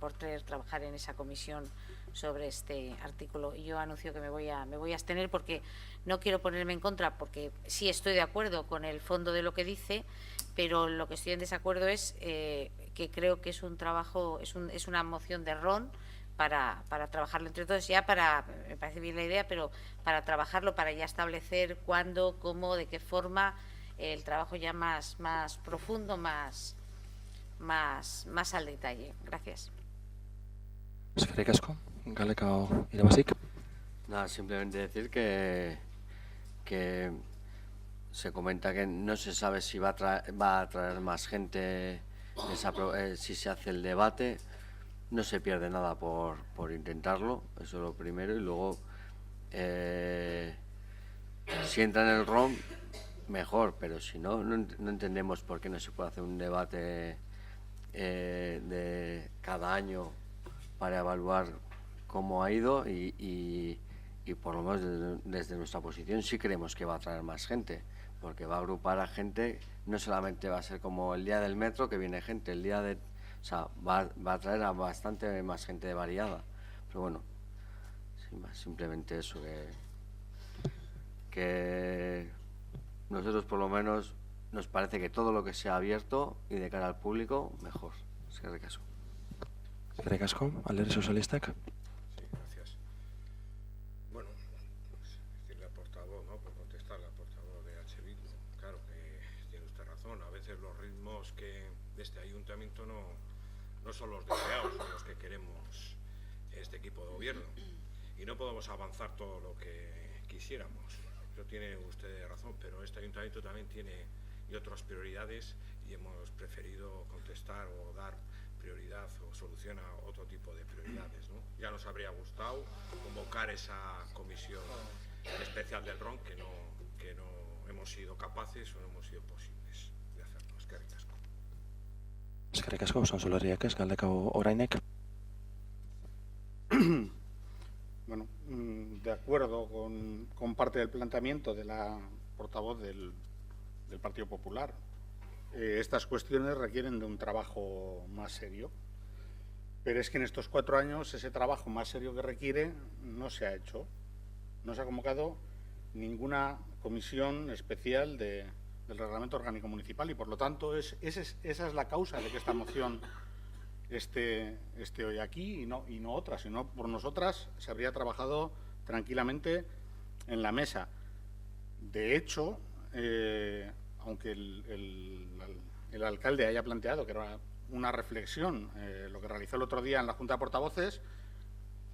trabajar en esa comisión sobre este artículo. Y yo anuncio que me voy a abstener porque no quiero ponerme en contra, porque sí estoy de acuerdo con el fondo de lo que dice, pero lo que estoy en desacuerdo es que creo que es un trabajo, es una moción de RON para trabajarlo entre todos, me parece bien la idea, pero para trabajarlo, para ya establecer cuándo, cómo, de qué forma, el trabajo ya más profundo, más al detalle. Gracias. Eskerrik asko, Galekao Irabasik. Nada, simplemente decir que se comenta que no se sabe si va a traer más gente si se hace el debate. No se pierde nada por intentarlo, eso es lo primero. Y luego, si entra en el ROM, mejor, pero si no entendemos por qué no se puede hacer un debate de cada año para evaluar cómo ha ido y por lo menos desde nuestra posición sí creemos que va a traer más gente, porque va a agrupar a gente, no solamente va a ser como el día del metro que viene gente, o sea, va a traer a bastante más gente variada. Pero bueno, simplemente eso, que nosotros por lo menos nos parece que todo lo que sea abierto y de cara al público, mejor. Eskerrik asko. Eskerrik asko, Alderdi Sozialistak. Sí, gracias. Bueno, decirle al portavoz, ¿no? Por contestarle al portavoz de H. Bildu, claro que tiene usted razón. A veces los ritmos que de este ayuntamiento no son los deseados, son los que queremos este equipo de gobierno. Y no podemos avanzar todo lo que quisiéramos. Eso tiene usted razón, pero este ayuntamiento también tiene otras prioridades y hemos preferido contestar o dar prioridad o solución a otro tipo de prioridades, ¿no? Ya nos habría gustado convocar esa comisión especial del RON que no hemos sido capaces o no hemos sido posibles de hacerlo. Eskerrik asko. Eskerrik asko, Sansolariak ez, Galdekao Orainek. Bueno, de acuerdo con parte del planteamiento de la portavoz del Partido Popular. Estas cuestiones requieren de un trabajo más serio, pero es que en estos 4 años ese trabajo más serio que requiere no se ha hecho. No se ha convocado ninguna comisión especial del Reglamento Orgánico Municipal y, por lo tanto, esa es la causa de que esta moción esté hoy aquí y no otra. Si no, por nosotras se habría trabajado tranquilamente en la mesa. De hecho, aunque el alcalde haya planteado que era una reflexión, lo que realizó el otro día en la Junta de Portavoces,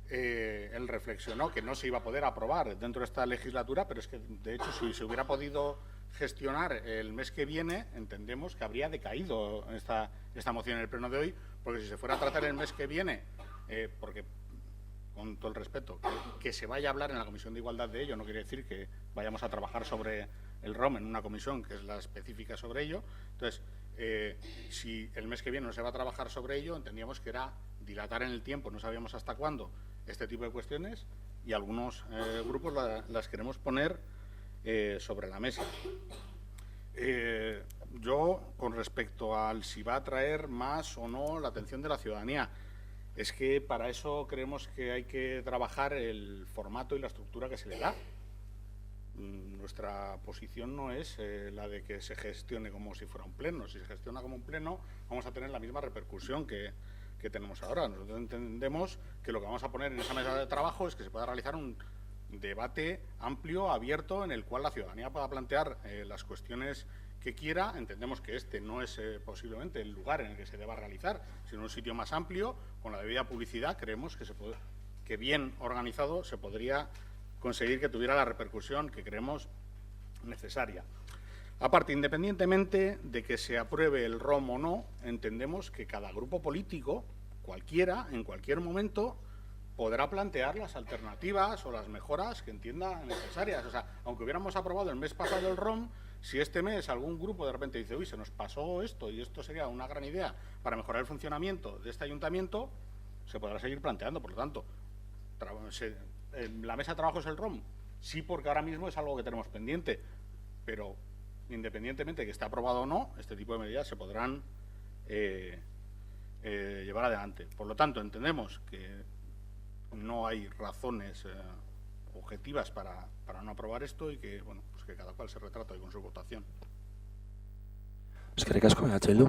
él reflexionó que no se iba a poder aprobar dentro de esta legislatura, pero es que, de hecho, si se hubiera podido gestionar el mes que viene, entendemos que habría decaído esta moción en el pleno de hoy, porque si se fuera a tratar el mes que viene, porque, con todo el respeto, que se vaya a hablar en la Comisión de Igualdad de ello no quiere decir que vayamos a trabajar sobre el ROM en una comisión que es la específica sobre ello. Entonces, si el mes que viene no se va a trabajar sobre ello, entendíamos que era dilatar en el tiempo, no sabíamos hasta cuándo, este tipo de cuestiones, y algunos grupos las queremos poner sobre la mesa. Yo, con respecto al si va a atraer más o no la atención de la ciudadanía, es que para eso creemos que hay que trabajar el formato y la estructura que se le da. Nuestra posición no es la de que se gestione como si fuera un pleno. Si se gestiona como un pleno, vamos a tener la misma repercusión que tenemos ahora. Nosotros entendemos que lo que vamos a poner en esa mesa de trabajo es que se pueda realizar un debate amplio, abierto, en el cual la ciudadanía pueda plantear las cuestiones que quiera. Entendemos que este no es posiblemente el lugar en el que se deba realizar, sino un sitio más amplio, con la debida publicidad. Creemos que bien organizado se podría conseguir que tuviera la repercusión que creemos necesaria. Aparte, independientemente de que se apruebe el ROM o no, entendemos que cada grupo político, cualquiera, en cualquier momento, podrá plantear las alternativas o las mejoras que entienda necesarias. O sea, aunque hubiéramos aprobado el mes pasado el ROM, si este mes algún grupo de repente dice, uy, se nos pasó esto y esto sería una gran idea para mejorar el funcionamiento de este ayuntamiento, se podrá seguir planteando. Por lo tanto, ¿la mesa de trabajo es el ROM? Sí, porque ahora mismo es algo que tenemos pendiente, pero independientemente de que esté aprobado o no, este tipo de medidas se podrán llevar adelante. Por lo tanto, entendemos que no hay razones objetivas para no aprobar esto y que, bueno, pues que cada cual se retrata con su votación. Eskerrik asko, Bildu.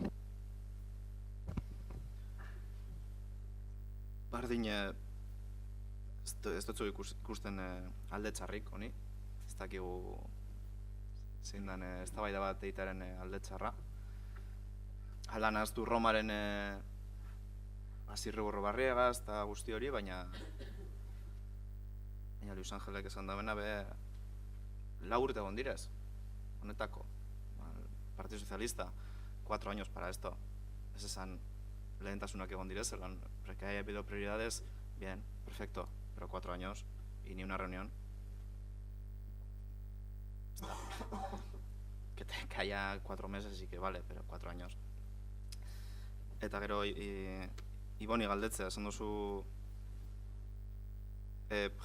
Bardin, ez dutzu ikusten alde txarrik, honi. Ez dakigu zein den eztabaida bat egitearen alde txarra. Hala nahaztu Romaren Zirriborro Barriegaz eta guzti hori, baina Luis Angelek esan da bena, 4 urte egon direz, honetako. Partido Socialista, 4 años para esto. Ez esan lehentasunak egon direz, zelan, que haya habido prioridades, bien, perfecto, pero 4 años y ni una reunión. Que haya 4 meses y que vale, pero 4 años. Eta gero, Iboni galdetzea, esan duzu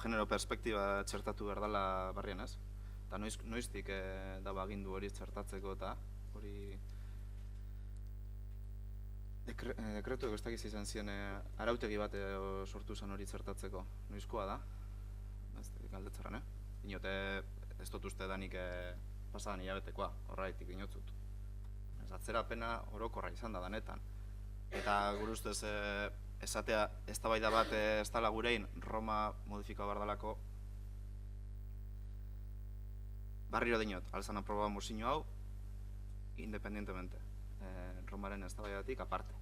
genero perspektiba txertatu behar dela barrian, ez? Eta noiztik daba agindu hori txertatzeko eta hori dekretuek ez dakiz izan ziren arautegi bat sortu zen hori txertatzeko. Noizkoa da? Galdetzeran, Inote ez dut uste danik pasadan hilabetekoa, horraitik inotzut. Atzerapena orokorra izan da danetan. Eta gure ustez esatea eztabaida bat ez dela gurein Roma modifika behar dalako. Barriro dinot, alzan aproba mozio hau, independientemente. Romaren eztabaidatik aparte.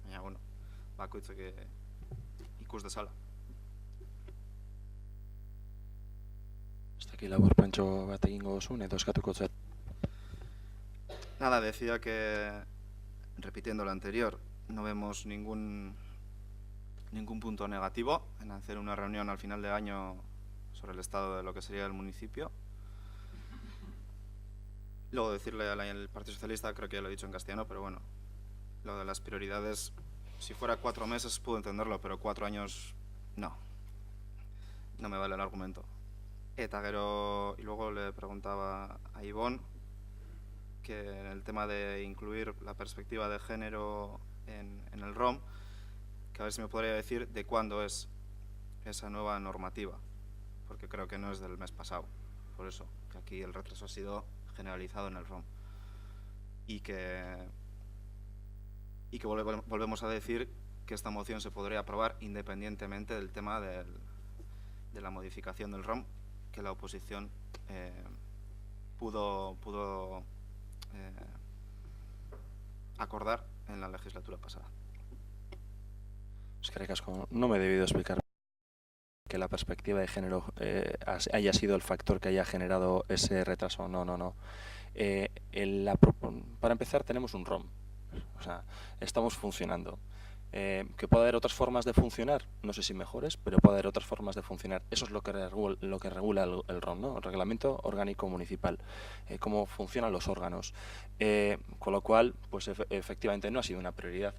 Baina, bueno, bakoitzek ikus dezala. Ez daki labur pentso bat egingo duzun edo eskatuko zet. Nada, decía que, repitiendo lo anterior, no vemos ningún punto negativo en hacer una reunión al final de año sobre el estado de lo que sería el municipio. Luego decirle al Partido Socialista, creo que ya lo he dicho en castellano, pero bueno, lo de las prioridades, si fuera 4 meses puedo entenderlo, pero 4 años no me vale el argumento. Eta gero, y luego le preguntaba a Ivonne que en el tema de incluir la perspectiva de género en el ROM, que a ver si me podría decir de cuándo es esa nueva normativa, porque creo que no es del mes pasado, por eso, que aquí el retraso ha sido generalizado en el ROM. Y que volvemos a decir que esta moción se podría aprobar independientemente del tema de la modificación del ROM, que la oposición pudo acordar en la legislatura pasada. Eskerrik asko, no me he debido explicar que la perspectiva de género haya sido el factor que haya generado ese retraso. No. Para empezar, tenemos un ROM, o sea, estamos funcionando. Que puede haber otras formas de funcionar, no sé si mejores, pero puede haber otras formas de funcionar. Eso es lo que regula el ROM, ¿no? El Reglamento Orgánico Municipal, cómo funcionan los órganos. Con lo cual, pues efectivamente no ha sido una prioridad.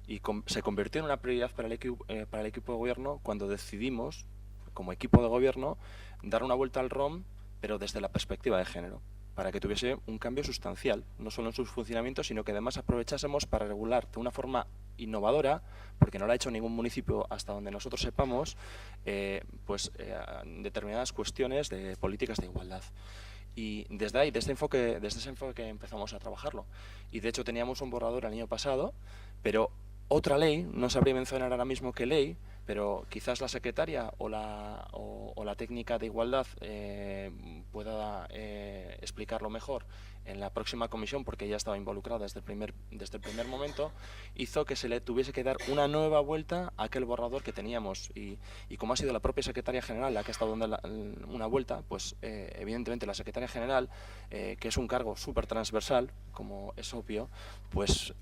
Y se convirtió en una prioridad para el equipo de gobierno cuando decidimos, como equipo de gobierno, dar una vuelta al ROM, pero desde la perspectiva de género. para que tuviese un cambio sustancial, no solo en sus funcionamientos, sino que además aprovechásemos para regular de una forma innovadora, porque no lo ha hecho ningún municipio hasta donde nosotros sepamos, determinadas cuestiones de políticas de igualdad. Y desde ahí, desde ese enfoque empezamos a trabajarlo. Y de hecho teníamos un borrador el año pasado, pero otra ley, no sabría mencionar ahora mismo qué ley, pero quizás la secretaria o la técnica de igualdad pueda explicarlo mejor en la próxima comisión, porque ella estaba involucrada desde el primer momento, hizo que se le tuviese que dar una nueva vuelta a aquel borrador que teníamos. Y como ha sido la propia secretaria general la que ha estado dando una vuelta, pues evidentemente la secretaria general, que es un cargo súper transversal, como es obvio, pues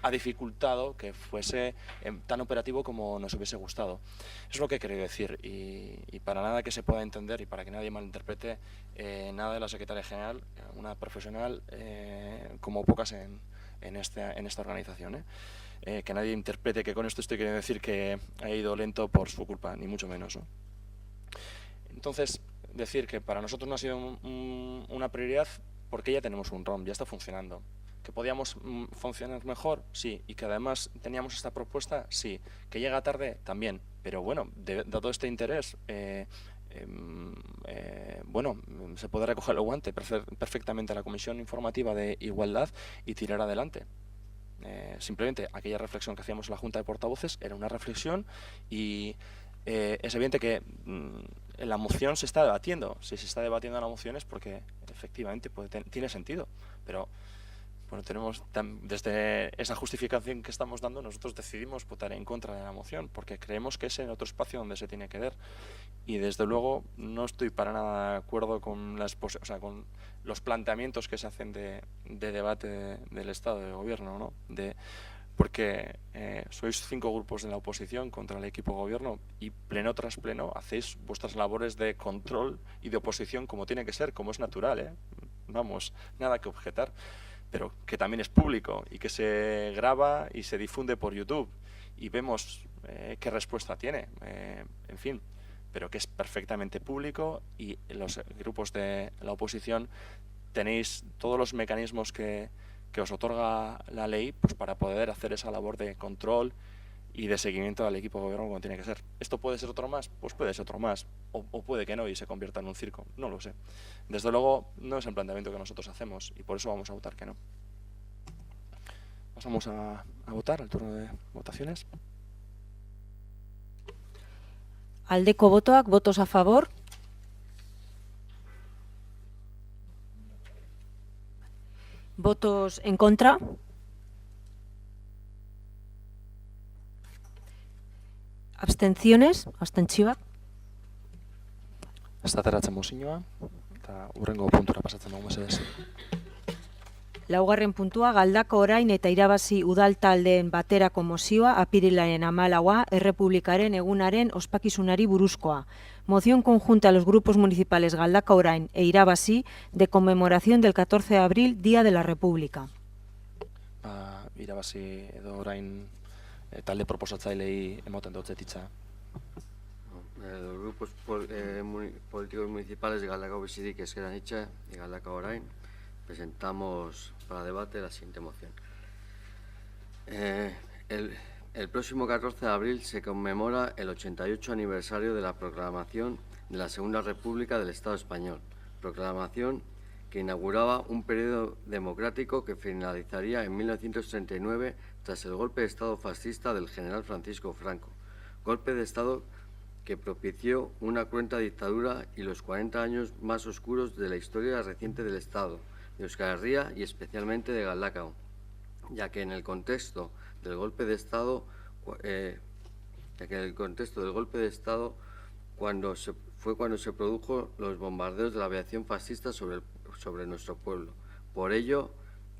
ha dificultado que fuese tan operativo como nos hubiese gustado. Eso es lo que he querido decir, y para nada que se pueda entender y para que nadie malinterprete nada de la secretaria general, una profesional como pocas en esta organización. Que nadie interprete que con esto estoy queriendo decir que ha ido lento por su culpa, ni mucho menos, ¿no? Entonces, decir que para nosotros no ha sido una prioridad porque ya tenemos un ROM, ya está funcionando. ¿Que podíamos funcionar mejor? Sí. Y que además teníamos esta propuesta, sí. ¿Que llega tarde? También. Pero bueno, dado este interés, se puede recoger el guante perfectamente a la Comisión Informativa de Igualdad y tirar adelante. Simplemente aquella reflexión que hacíamos en la Junta de Portavoces era una reflexión y es evidente que en la moción se está debatiendo. Si se está debatiendo la moción es porque efectivamente tiene sentido, pero bueno, desde esa justificación que estamos dando, nosotros decidimos votar en contra de la moción porque creemos que es en otro espacio donde se tiene que ver. Y desde luego no estoy para nada de acuerdo con con los planteamientos que se hacen de debate del Estado de Gobierno, ¿no? Porque sois 5 grupos en la oposición contra el equipo de gobierno y pleno tras pleno hacéis vuestras labores de control y de oposición como tiene que ser, como es natural, Vamos, nada que objetar, pero que también es público y que se graba y se difunde por YouTube y vemos qué respuesta tiene, en fin, pero que es perfectamente público y los grupos de la oposición tenéis todos los mecanismos que os otorga la ley pues para poder hacer esa labor de control y de seguimiento al equipo de gobierno como tiene que ser. ¿Esto puede ser otro más? Pues puede ser otro más, o puede que no y se convierta en un circo, no lo sé. Desde luego no es el planteamiento que nosotros hacemos y por eso vamos a votar que no. Pasamos a votar, al turno de votaciones. Aldeko botoak, votos a favor. Votos en contra. Abstenciones, abstentzioak. Ez da ateratzen mozioa, eta hurrengo puntura pasatzen dugu mesedez. Laugarren puntua, Galdako orain eta irabazi udal taldeen baterako mozioa apirilaren 14a Errepublikaren egunaren ospakizunari buruzkoa. Moción conjunta a los grupos municipales Galdako orain e irabazi de conmemoración del 14 de abril, Día de la República. Irabazi edo orain talde proposatzailei emoten dut hitza. Los grupos políticos municipales de Galdakao Bizirik Ezker Anitza y Galdakao Orain presentamos para debate la siguiente moción. El próximo 14 de abril se conmemora el 88 aniversario de la proclamación de la Segunda República del Estado español, proclamación que inauguraba un periodo democrático que finalizaría en 1939 tras el golpe de Estado fascista del general Francisco Franco, golpe de Estado que propició una cruenta dictadura y los 40 años más oscuros de la historia reciente del Estado, de Euskal Herria y especialmente de Galdakao, ya que en el contexto del golpe de Estado, cuando se produjo los bombardeos de la aviación fascista sobre nuestro pueblo. Por ello,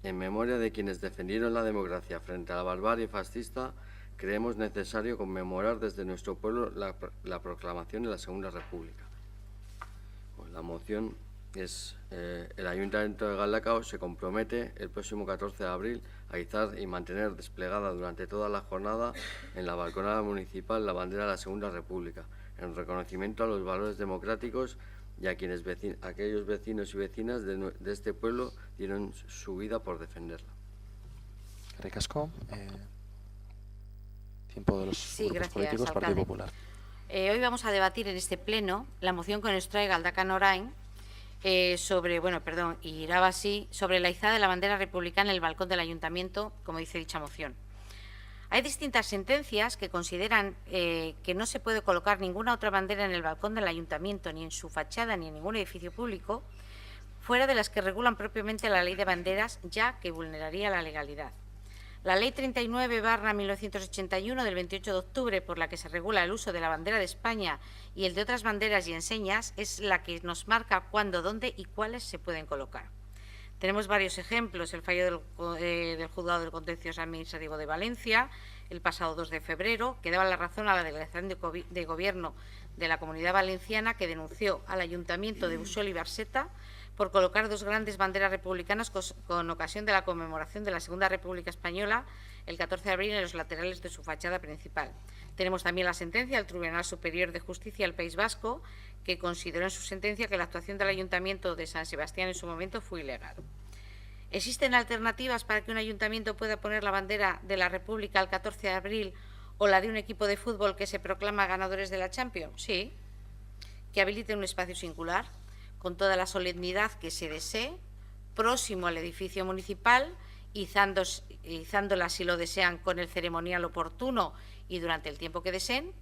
en memoria de quienes defendieron la democracia frente a la barbarie fascista, creemos necesario conmemorar desde nuestro pueblo la proclamación de la Segunda República. Pues la moción es el Ayuntamiento de Galdakao se compromete el próximo 14 de abril a izar y mantener desplegada durante toda la jornada en la balconada municipal la bandera de la Segunda República, en reconocimiento a los valores democráticos y a quienes aquellos vecinos y vecinas de este pueblo dieron su vida por defenderla. Ricasco. Tiempo de los Sí, grupos gracias, políticos, Partido alcalde. Popular. Hoy vamos a debatir en este pleno la moción que nos trae Galdakao orain sobre la izada de la bandera republicana en el balcón del ayuntamiento, como dice dicha moción. Hay distintas sentencias que consideran que no se puede colocar ninguna otra bandera en el balcón del ayuntamiento, ni en su fachada, ni en ningún edificio público, fuera de las que regulan propiamente la ley de banderas, ya que vulneraría la legalidad. La Ley 39/1981 del 28 de octubre, por la que se regula el uso de la bandera de España y el de otras banderas y enseñas, es la que nos marca cuándo, dónde y cuáles se pueden colocar. Tenemos varios ejemplos: el fallo del Juzgado del Contencioso Administrativo de Valencia, el pasado 2 de febrero, que daba la razón a la Delegación de Gobierno de la Comunidad Valenciana, que denunció al Ayuntamiento de Buxol y Barxeta por colocar dos grandes banderas republicanas con ocasión de la conmemoración de la Segunda República Española, el 14 de abril, en los laterales de su fachada principal. Tenemos también la sentencia del Tribunal Superior de Justicia del País Vasco, que consideró en su sentencia que la actuación del Ayuntamiento de San Sebastián en su momento fue ilegal. ¿Existen alternativas para que un ayuntamiento pueda poner la bandera de la República el 14 de abril o la de un equipo de fútbol que se proclama ganadores de la Champions? Sí. Que habilite un espacio singular, con toda la solemnidad que se desee, próximo al edificio municipal, izándola, si lo desean, con el ceremonial oportuno y durante el tiempo que deseen,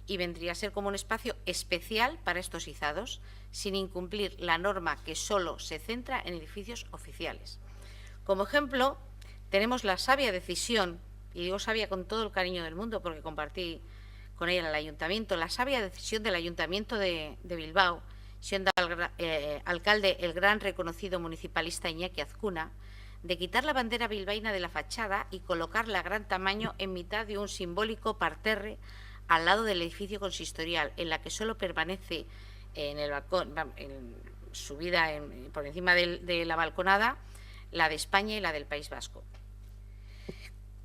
y vendría a ser como un espacio especial para estos izados, sin incumplir la norma que solo se centra en edificios oficiales. Como ejemplo, tenemos la sabia decisión, y digo sabia con todo el cariño del mundo porque compartí con ella en el ayuntamiento, la sabia decisión del Ayuntamiento de Bilbao, siendo alcalde el gran reconocido municipalista Iñaki Azcuna, de quitar la bandera bilbaína de la fachada y colocarla a gran tamaño en mitad de un simbólico parterre al lado del edificio consistorial, en la que solo permanece en el balcón, subida por encima de la balconada, la de España y la del País Vasco.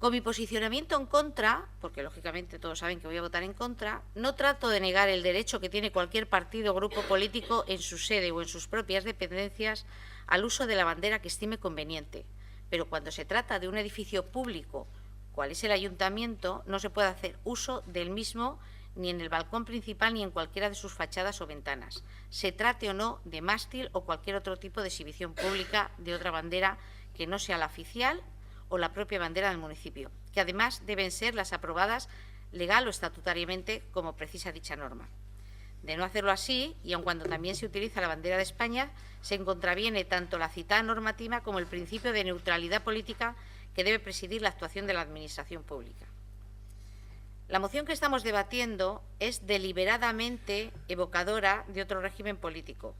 Con mi posicionamiento en contra, porque lógicamente todos saben que voy a votar en contra, no trato de negar el derecho que tiene cualquier partido o grupo político en su sede o en sus propias dependencias al uso de la bandera que estime conveniente. Pero cuando se trata de un edificio público, cual es el ayuntamiento, no se puede hacer uso del mismo ni en el balcón principal ni en cualquiera de sus fachadas o ventanas, se trate o no de mástil o cualquier otro tipo de exhibición pública de otra bandera que no sea la oficial o la propia bandera del municipio, que además deben ser las aprobadas legal o estatutariamente, como precisa dicha norma. De no hacerlo así, y aun cuando también se utiliza la bandera de España, se contraviene tanto la citada normativa como el principio de neutralidad política que debe presidir la actuación de la Administración pública. La moción que estamos debatiendo es deliberadamente evocadora de otro régimen político.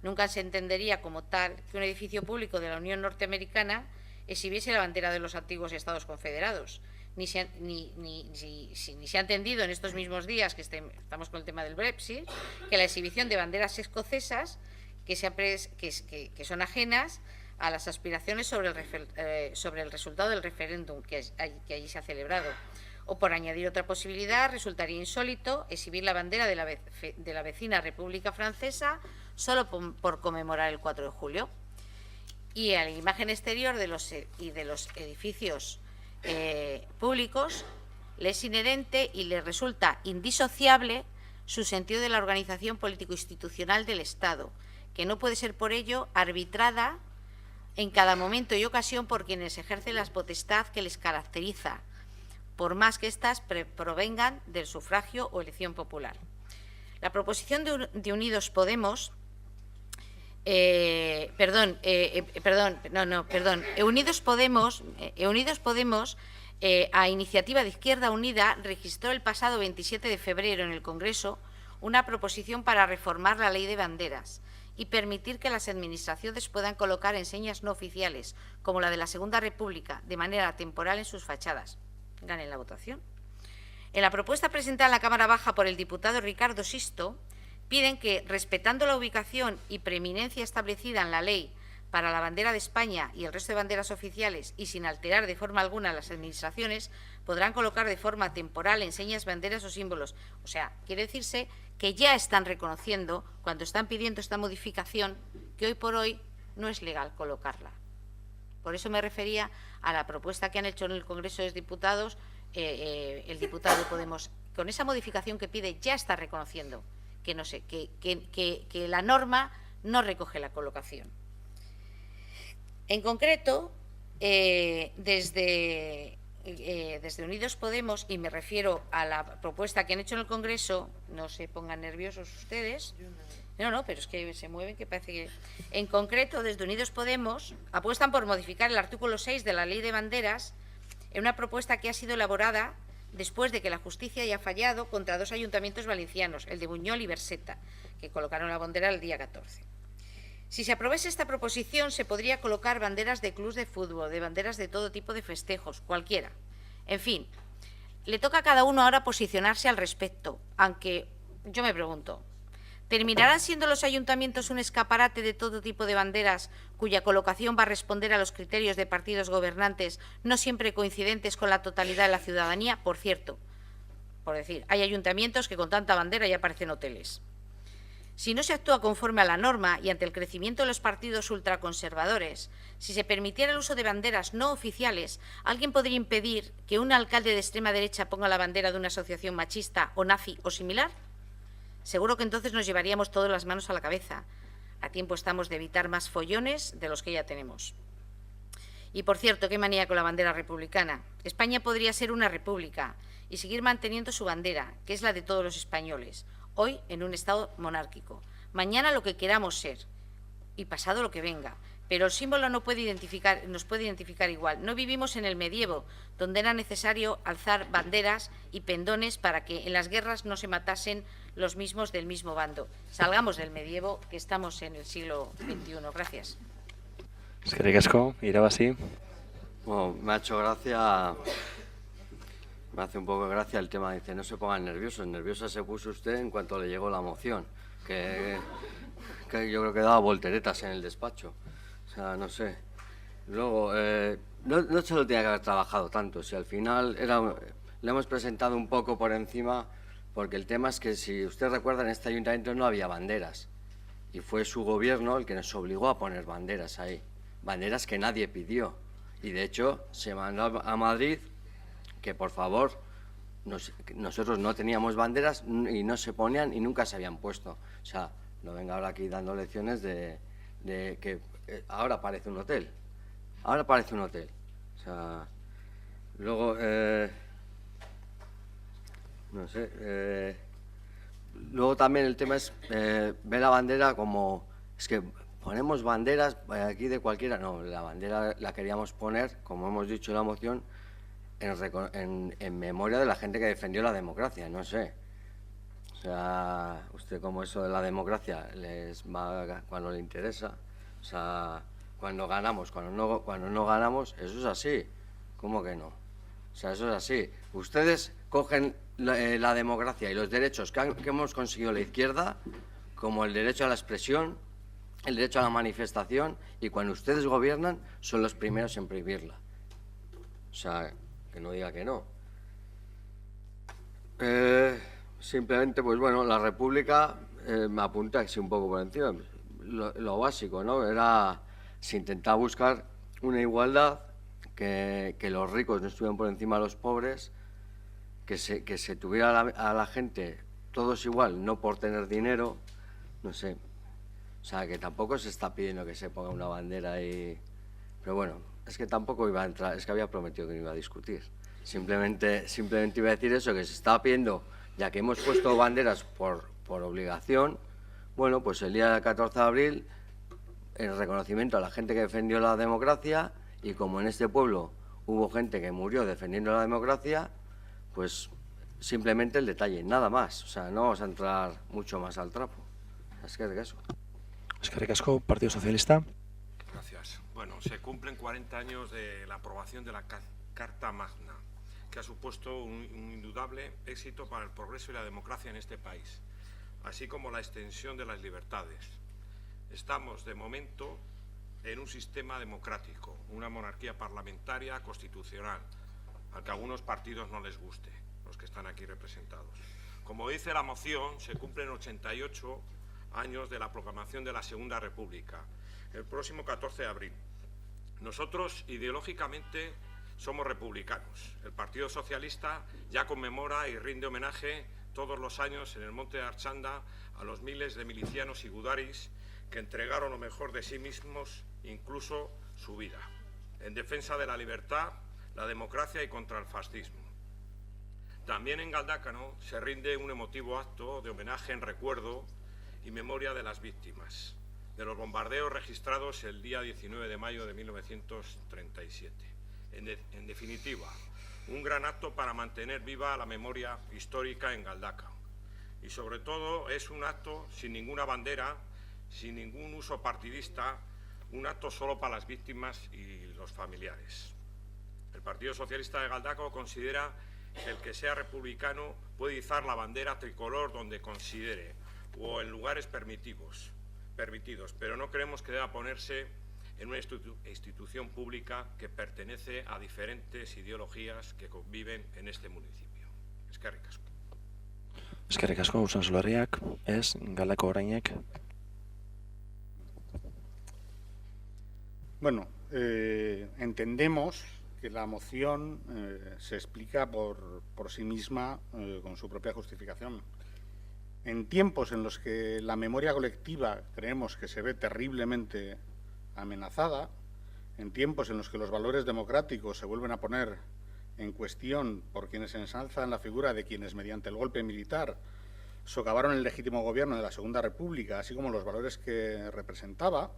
Nunca se entendería como tal que un edificio público de la Unión Norteamericana exhibiese la bandera de los antiguos Estados Confederados. Ni se ha entendido en estos mismos días que estamos con el tema del Brexit, que la exhibición de banderas escocesas que son ajenas a las aspiraciones sobre el resultado del referéndum que allí se ha celebrado. O, por añadir otra posibilidad, resultaría insólito exhibir la bandera de la vecina República Francesa solo por conmemorar el 4 de julio. Y a la imagen exterior de los edificios públicos le es inherente y le resulta indisociable su sentido de la organización político-institucional del Estado, que no puede ser por ello arbitrada en cada momento y ocasión por quienes ejercen la potestad que les caracteriza, por más que éstas provengan del sufragio o elección popular. La proposición de Unidos Podemos Unidos Podemos, a iniciativa de Izquierda Unida, registró el pasado 27 de febrero en el Congreso una proposición para reformar la Ley de Banderas y permitir que las administraciones puedan colocar enseñas no oficiales, como la de la Segunda República, de manera temporal en sus fachadas. Ganen la votación. En la propuesta presentada en la Cámara Baja por el diputado Ricardo Sisto, piden que, respetando la ubicación y preeminencia establecida en la ley para la bandera de España y el resto de banderas oficiales y sin alterar de forma alguna las administraciones, podrán colocar de forma temporal enseñas, banderas o símbolos. O sea, quiere decirse que ya están reconociendo, cuando están pidiendo esta modificación, que hoy por hoy no es legal colocarla. Por eso me refería a la propuesta que han hecho en el Congreso de los Diputados, el diputado de Podemos. Con esa modificación que pide ya está reconociendo que, no sé, que la norma no recoge la colocación. En concreto, desde Unidos Podemos, y me refiero a la propuesta que han hecho en el Congreso, no se pongan nerviosos ustedes, no, pero es que se mueven, que parece que… En concreto, desde Unidos Podemos, apuestan por modificar el artículo 6 de la Ley de Banderas en una propuesta que ha sido elaborada después de que la justicia haya fallado contra 2 ayuntamientos valencianos, el de Buñol y Berseta, que colocaron la bandera el día 14. Si se aprobase esta proposición, se podría colocar banderas de clubes de fútbol, de banderas de todo tipo de festejos, cualquiera. En fin, le toca a cada uno ahora posicionarse al respecto, aunque yo me pregunto, ¿terminarán siendo los ayuntamientos un escaparate de todo tipo de banderas cuya colocación va a responder a los criterios de partidos gobernantes no siempre coincidentes con la totalidad de la ciudadanía? Por cierto, por decir, hay ayuntamientos que con tanta bandera ya parecen hoteles. Si no se actúa conforme a la norma y ante el crecimiento de los partidos ultraconservadores, si se permitiera el uso de banderas no oficiales, ¿alguien podría impedir que un alcalde de extrema derecha ponga la bandera de una asociación machista o nazi o similar? Seguro que entonces nos llevaríamos todas las manos a la cabeza. A tiempo estamos de evitar más follones de los que ya tenemos. Y, por cierto, qué manía con la bandera republicana. España podría ser una república y seguir manteniendo su bandera, que es la de todos los españoles, hoy en un estado monárquico, mañana lo que queramos ser y pasado lo que venga. Pero el símbolo nos puede identificar igual. No vivimos en el medievo, donde era necesario alzar banderas y pendones para que en las guerras no se matasen los mismos del mismo bando. Salgamos del medievo, que estamos en el siglo XXI. Gracias. Eskerrik asko, irabazi. Bueno, me ha hecho gracia, me hace un poco gracia el tema, dice, no se pongan nerviosos. Nerviosa se puso usted en cuanto le llegó la moción, que yo creo que daba volteretas en el despacho. O sea, no sé. Luego, no se lo tenía que haber trabajado tanto. Si al final le hemos presentado un poco por encima, porque el tema es que, si usted recuerda, en este ayuntamiento no había banderas. Y fue su gobierno el que nos obligó a poner banderas ahí. Banderas que nadie pidió. Y de hecho, se mandó a Madrid que, por favor, nosotros no teníamos banderas y no se ponían y nunca se habían puesto. O sea, no venga ahora aquí dando lecciones de que ahora parece un hotel. Ahora parece un hotel. O sea, luego, no sé. Luego también el tema es ver la bandera como, es que ponemos banderas aquí de cualquiera. No, la bandera la queríamos poner, como hemos dicho en la moción, en memoria de la gente que defendió la democracia, no sé. O sea, usted como eso de la democracia les va cuando le interesa. O sea, cuando ganamos, cuando no ganamos, eso es así. ¿Cómo que no? O sea, eso es así. Ustedes cogen la democracia y los derechos que hemos conseguido la izquierda, como el derecho a la expresión, el derecho a la manifestación, y cuando ustedes gobiernan son los primeros en prohibirla. O sea, que no diga que no. Simplemente, pues bueno, la República, me apunté así un poco por encima, lo básico, ¿no? Era, se intentaba buscar una igualdad, que los ricos no estuvieran por encima de los pobres, que se tuviera a la gente todos igual, no por tener dinero, no sé. O sea, que tampoco se está pidiendo que se ponga una bandera ahí. Pero bueno, es que tampoco iba a entrar, es que había prometido que no iba a discutir. Simplemente iba a decir eso, que se estaba pidiendo, ya que hemos puesto banderas por obligación, bueno, pues el día del 14 de abril, el reconocimiento a la gente que defendió la democracia, y como en este pueblo hubo gente que murió defendiendo la democracia, pues simplemente el detalle, nada más. O sea, no vamos a entrar mucho más al trapo. Es que eso. Eskerrik asko, Partido Socialista. Gracias. Bueno, se cumplen 40 años de la aprobación de la Carta Magna, que ha supuesto un indudable éxito para el progreso y la democracia en este país, así como la extensión de las libertades. Estamos, de momento, en un sistema democrático, una monarquía parlamentaria constitucional, al que a algunos partidos no les guste, los que están aquí representados. Como dice la moción, se cumplen 88 años de la proclamación de la Segunda República, el próximo 14 de abril. Nosotros, ideológicamente, somos republicanos. El Partido Socialista ya conmemora y rinde homenaje todos los años en el Monte de Archanda a los miles de milicianos y gudaris que entregaron lo mejor de sí mismos, incluso su vida, en defensa de la libertad, la democracia y contra el fascismo. También en Galdácano se rinde un emotivo acto de homenaje en recuerdo y memoria de las víctimas de los bombardeos registrados el día 19 de mayo de 1937. En definitiva, un gran acto para mantener viva la memoria histórica en Galdácano. Y sobre todo es un acto sin ninguna bandera, sin ningún uso partidista, un acto solo para las víctimas y los familiares. El Partido Socialista de Galdácano considera que el que sea republicano puede izar la bandera tricolor donde considere o en lugares permitidos, pero no creemos que deba ponerse en una institución pública que pertenece a diferentes ideologías que conviven en este municipio. Eskerrik asko. Eskerrik asko, Usan Solarriak, ez, Galdako Orainek. Bueno, entendemos que la moción se explica por sí misma con su propia justificación. En tiempos en los que la memoria colectiva creemos que se ve terriblemente amenazada, en tiempos en los que los valores democráticos se vuelven a poner en cuestión por quienes ensalzan la figura de quienes mediante el golpe militar socavaron el legítimo gobierno de la Segunda República, así como los valores que representaba,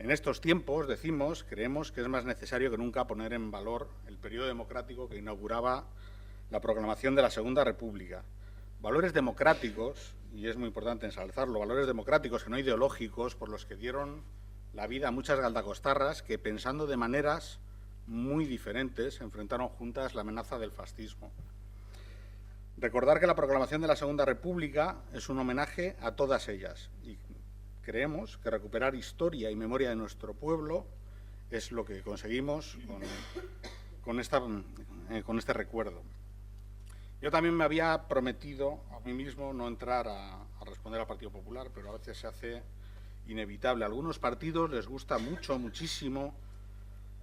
en estos tiempos, decimos, creemos que es más necesario que nunca poner en valor el periodo democrático que inauguraba la proclamación de la Segunda República. Valores democráticos, y es muy importante ensalzarlo, valores democráticos que no ideológicos, por los que dieron la vida a muchas galdacostarras que, pensando de maneras muy diferentes, enfrentaron juntas la amenaza del fascismo. Recordar que la proclamación de la Segunda República es un homenaje a todas ellas y creemos que recuperar historia y memoria de nuestro pueblo es lo que conseguimos con este recuerdo. Yo también me había prometido a mí mismo no entrar a responder al Partido Popular, pero a veces se hace inevitable. A algunos partidos les gusta muchísimo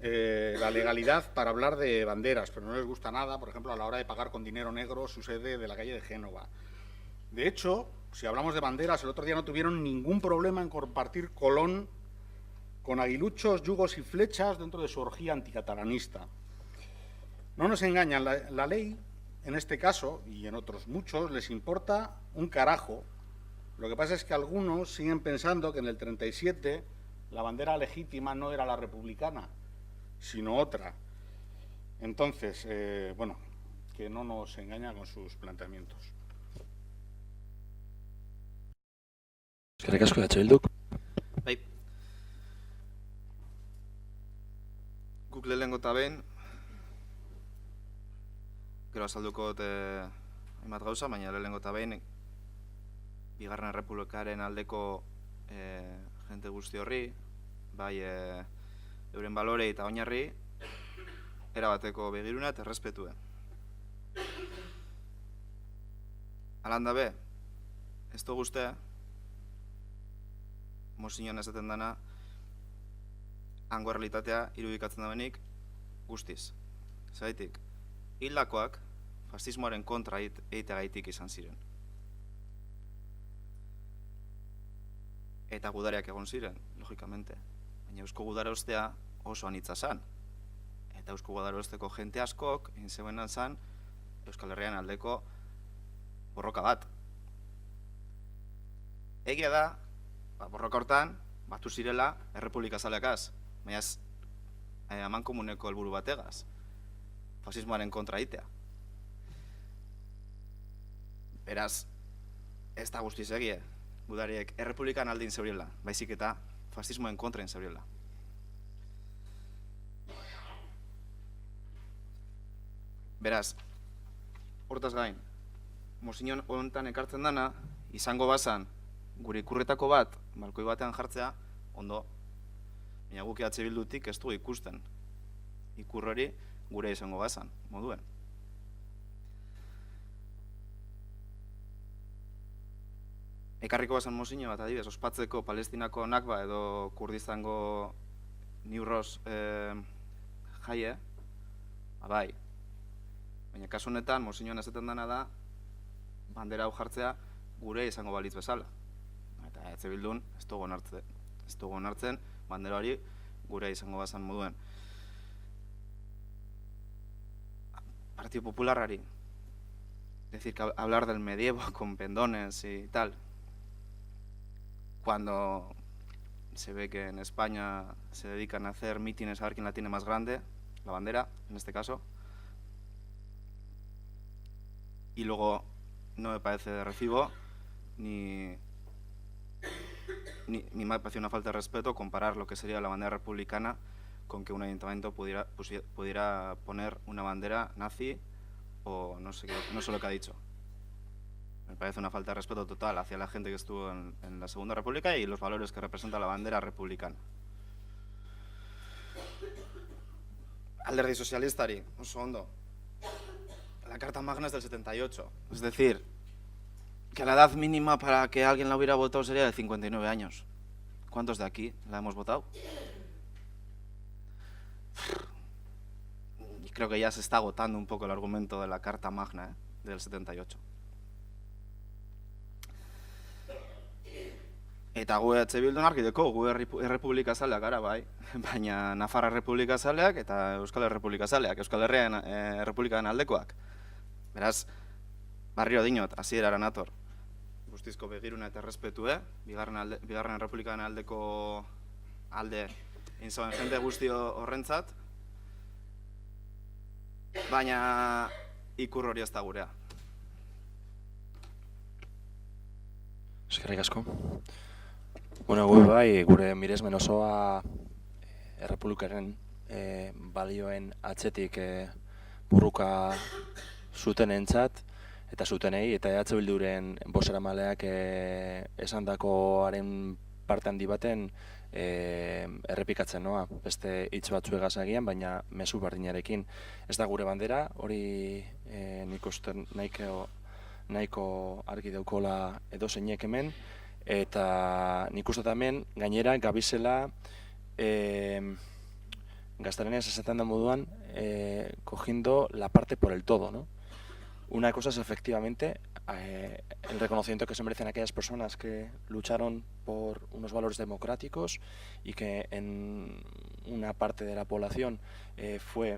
la legalidad para hablar de banderas, pero no les gusta nada, por ejemplo, a la hora de pagar con dinero negro su sede de la calle de Génova. De hecho, si hablamos de banderas, el otro día no tuvieron ningún problema en compartir Colón con aguiluchos, yugos y flechas dentro de su orgía anticatalanista. No nos engañan, la ley, en este caso, y en otros muchos, les importa un carajo. Lo que pasa es que algunos siguen pensando que en el 37 la bandera legítima no era la republicana, sino otra. Entonces, bueno, que no nos engaña con sus planteamientos. Eskerrik asko, Bilduk. Bai. Guk lehenengo eta behin, gero azalduko hainbat gauza, baina lehenengo eta behin Bigarren Errepublikaren aldeko jente guzti horri, bai euren balorei eta oinarri, erabateko begiruna eta errespetue. Alan dabe, ez dugu uste, mozioan esaten dana, hango realitatea irudikatzen dabenik guztiz. Zaitik, hildakoak fascismoaren kontra egiteagaitik izan ziren. Eta gudariak egon ziren, logikamente. Baina Eusko Gudarostea oso anitza zan. Eta Eusko Gudarosteko jente askok, egin zeuenan zan, Euskal Herrian aldeko borroka bat. Egia da, borroka hortan, batu zirela errepublika zaleakaz, baina ez amankomuneko helburu bategaz, fasismoaren kontra egitea. Beraz, ez da guztiz egie, gudariek errepublikan aldin zeuriela, baizik eta fasismoen kontrain zeuriela. Beraz, hortaz gain, mozinon honetan ekartzen dana, izango bazan, gure ikurretako bat, balkoi batean jartzea, ondo. Baina guk EH Bildutik ez dugu ikusten. Ikur hori gure izango bazan, moduen. Ekarriko bazan mozino bat adibidez, ospatzeko Palestinako Nakba edo Kurdistango Newroz jaie, bai. Baina kasu honetan, mozinoan esaten dena da, bandera hau jartzea gure izango balitz bezala. Eta EH Bildun ez dugu onartzen bandera hori gure izango bazan moduen. Partido Popularrari, decir que hablar del medievo con pendones y tal, cuando se ve que en España se dedican a hacer mítines a ver quién la tiene más grande, la bandera, en este caso, y luego no me parece de recibo ni me parece una falta de respeto comparar lo que sería la bandera republicana con que un ayuntamiento pudiera poner una bandera nazi o no sé lo que ha dicho. Me parece una falta de respeto total hacia la gente que estuvo en la Segunda República y los valores que representa la bandera republicana. Alderdi sozialistari, oso ondo. La Carta Magna es del 78. Es decir, que la edad mínima para que alguien la hubiera votado sería de 59 años. ¿Cuántos de aquí la hemos votado? Y creo que ya se está agotando un poco el argumento de la Carta Magna del 78. Eta gu EH Bildun argideko, gu errepublika zaleak gara bai, baina Nafarra Errepublika zaleak eta Euskal Errepublika zaleak, Euskal Herrian Errepublikaren aldekoak. Beraz, barrio dinot, hasierara nator. Guztizko begiruna eta errespetu, bigarren Errepublikaren aldeko alde egin zauen jende guzti horrentzat, baina ikur hori ez da gurea. Eskerrik asko. Bueno, gure miresmen osoa Errepublikaren balioen atzetik burruka zutenentzat eta zutenei, eta EH Bilduren bozeramaleak esandakoaren parte handi baten errepikatzen noa, beste hitz batzuegaz agian, baina mezu berdinarekin. Ez da gure bandera, hori nik uste nahiko argi daukola edozeinek hemen, eta nik uste hemen gainera gabizela gaztarenez esaten da moduan cogiendo la parte por el todo, ¿no? Una cosa es efectivamente el reconocimiento que se merecen aquellas personas que lucharon por unos valores democráticos y que en una parte de la población fue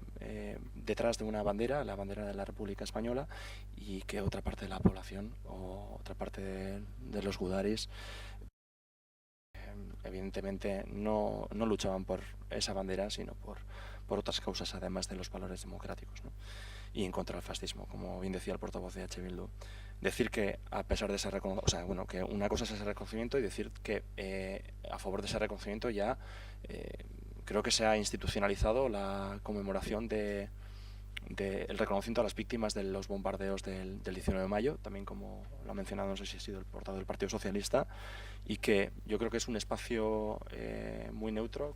detrás de una bandera, la bandera de la República Española, y que otra parte de la población o otra parte de los gudaris evidentemente no luchaban por esa bandera, sino por otras causas además de los valores democráticos, ¿no? Y en contra del fascismo, como bien decía el portavoz de EH Bildu. Decir que a pesar de ese reconocimiento, o sea, bueno, que una cosa es ese reconocimiento y decir que a favor de ese reconocimiento ya creo que se ha institucionalizado la conmemoración del reconocimiento a las víctimas de los bombardeos del 19 de mayo, también como lo ha mencionado, no sé si ha sido el portavoz del Partido Socialista, y que yo creo que es un espacio muy neutro